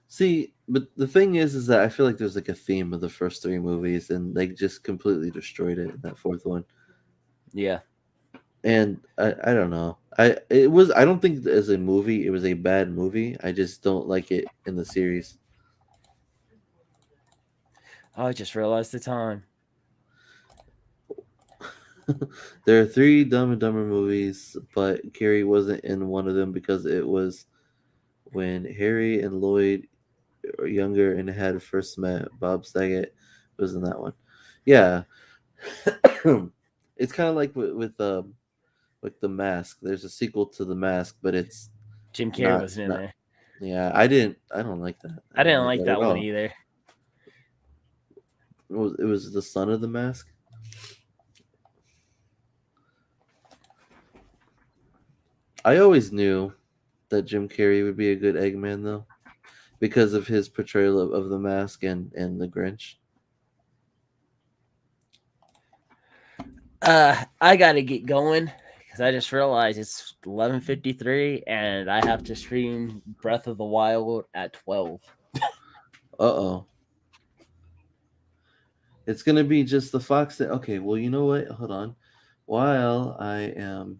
See, but the thing is that I feel like there's like a theme of the first 3 movies, and they just completely destroyed it in that fourth one. Yeah. And I don't know. I don't think as a movie it was a bad movie. I just don't like it in the series. Oh, I just realized the time. There are 3 Dumb and Dumber movies, but Carrie wasn't in one of them because it was when Harry and Lloyd were younger and had first met. Bob Saget was in that one. Yeah, it's kind of like with the Mask. There's a sequel to the Mask, but it's Jim Carrey not wasn't in not. there. Yeah, I didn't. I don't like that. I don't didn't like like that at that one all. either. It was the son of the Mask. I always knew that Jim Carrey would be a good Eggman, though, because of his portrayal of the Mask and the Grinch. I gotta get going because I just realized it's 11:53 and I have to stream Breath of the Wild at 12. Uh-oh. It's gonna be just the Fox that. Okay, well, you know what? Hold on. While I am.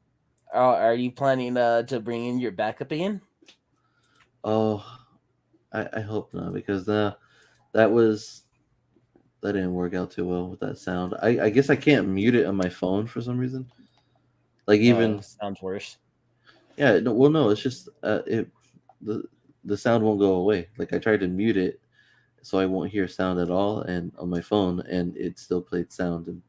Are you planning to bring in your backup again? Oh, I hope not, because that didn't work out too well with that sound. I guess I can't mute it on my phone for some reason. Like even Sounds worse. yeah, no, well, no, it's just the the sound won't go away. Like I tried to mute it so I won't hear sound at all, and on my phone, and it still played sound and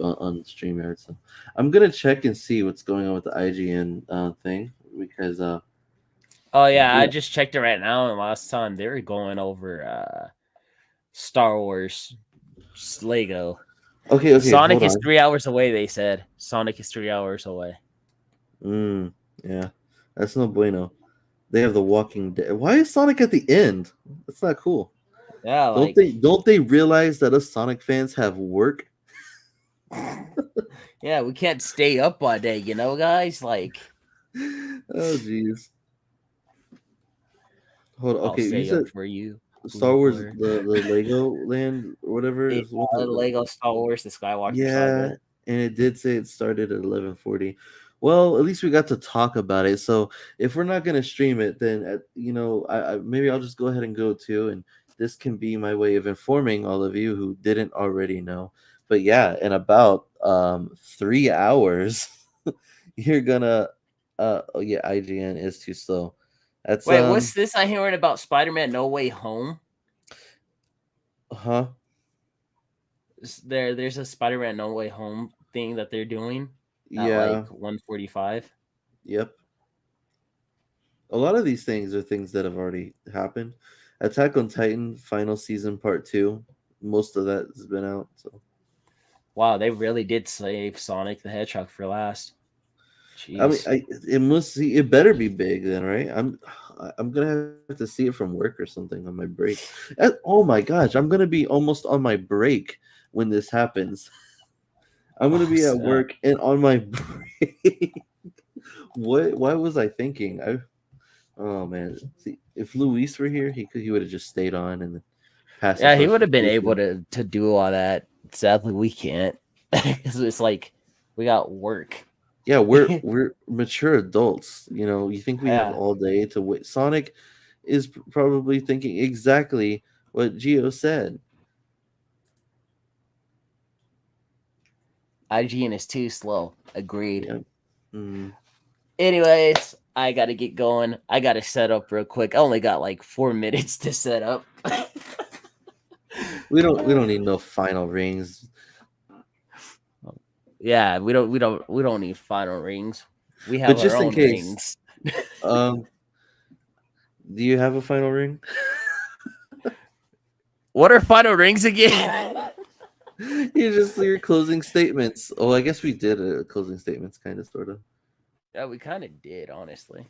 on StreamYard. So I'm gonna check and see what's going on with the IGN thing, because Oh yeah, I yeah. just checked it right now, and last time they were going over Star Wars Lego. Okay, Sonic hold is on. 3 hours away. They said Sonic is 3 hours away. Yeah, that's no bueno. They have the Walking Dead. Why is Sonic at the end? That's not cool. Yeah, Don't they realize that us Sonic fans have work? yeah, we can't stay up all day, guys. Like, Oh jeez. Hold on. I'll Okay, you stay said up for you. Star Wars, Boomer. the Lego Land or whatever Yeah, is one Lego Star Wars: The Skywalker yeah, Saga. And it did say it started at 11:40. Well, at least we got to talk about it. So if we're not gonna stream it, then maybe I'll just go ahead and go too, and this can be my way of informing all of you who didn't already know. But yeah, in about 3 hours, you're gonna oh yeah, IGN is too slow. That's Wait, what's this I hearing about Spider-Man No Way Home? huh? There's a Spider-Man No Way Home thing that they're doing at Yeah, like 1:45. yep. A lot of these things are things that have already happened. Attack on Titan final season part 2, most of that has been out. So Wow, they really did save Sonic the Hedgehog for last. Jeez. I mean, it better be big then, right? I'm gonna have to see it from work or something on my break. Oh my gosh, I'm gonna be almost on my break when this happens. I'm gonna be at work and on my break. Why was I thinking? Oh man, see, if Luis were here, he would have just stayed on and passed. Yeah, he would have been able to do all that. Sadly, we can't because it's like we got work. Yeah, we're mature adults. You know, you think we have all day to wait? Sonic is probably thinking exactly what Gio said. IGN is too slow. Agreed. Yeah. Mm. Anyways, I gotta get going. I gotta set up real quick. I only got like 4 minutes to set up. We don't need no final rings. Yeah, we don't need final rings. We have But just our in own case, rings. Do you have a final ring? What are final rings again? Your closing statements. Oh, I guess we did a closing statements, kind of, sort of. Yeah, we kind of did, honestly.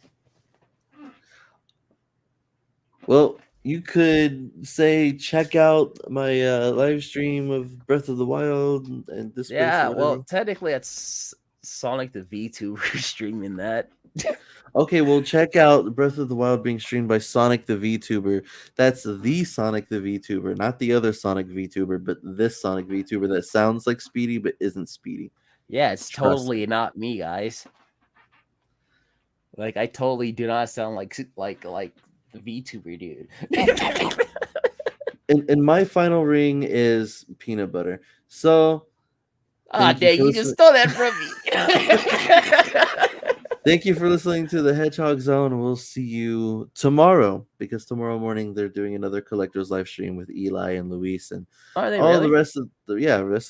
Well, you could say check out my live stream of Breath of the Wild and this. Yeah, well, technically, it's Sonic the VTuber streaming that. Okay, well, check out Breath of the Wild being streamed by Sonic the VTuber. That's the Sonic the VTuber, not the other Sonic VTuber, but this Sonic VTuber that sounds like Speedy but isn't Speedy. Yeah, it's totally not me, guys. Like, I totally do not sound like the VTuber dude. And my final ring is peanut butter. So, dang, you just stole that from me. Thank you for listening to the Hedgehog Zone. We'll see you tomorrow, because tomorrow morning they're doing another collector's live stream with Eli and Luis and the rest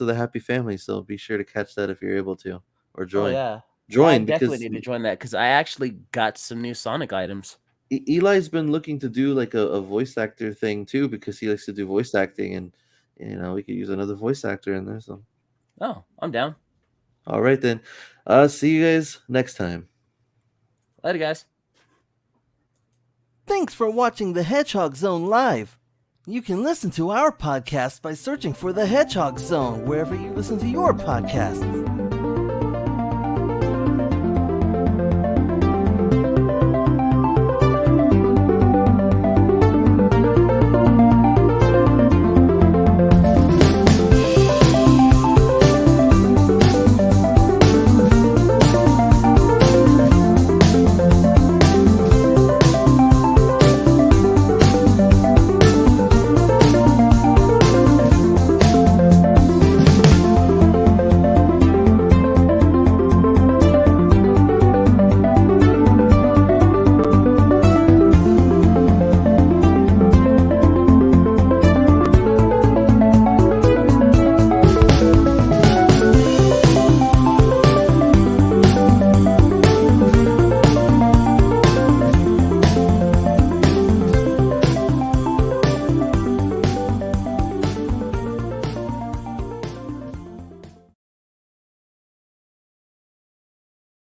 of the happy family. So be sure to catch that if you're able to, or join. Oh, yeah. Join, I definitely need to join that because I actually got some new Sonic items. Eli's been looking to do like a voice actor thing too, because he likes to do voice acting, and we could use another voice actor in there. So, I'm down. All right then. See you guys next time. Later, guys. Thanks for watching the Hedgehog Zone live. You can listen to our podcast by searching for the Hedgehog Zone wherever you listen to your podcasts.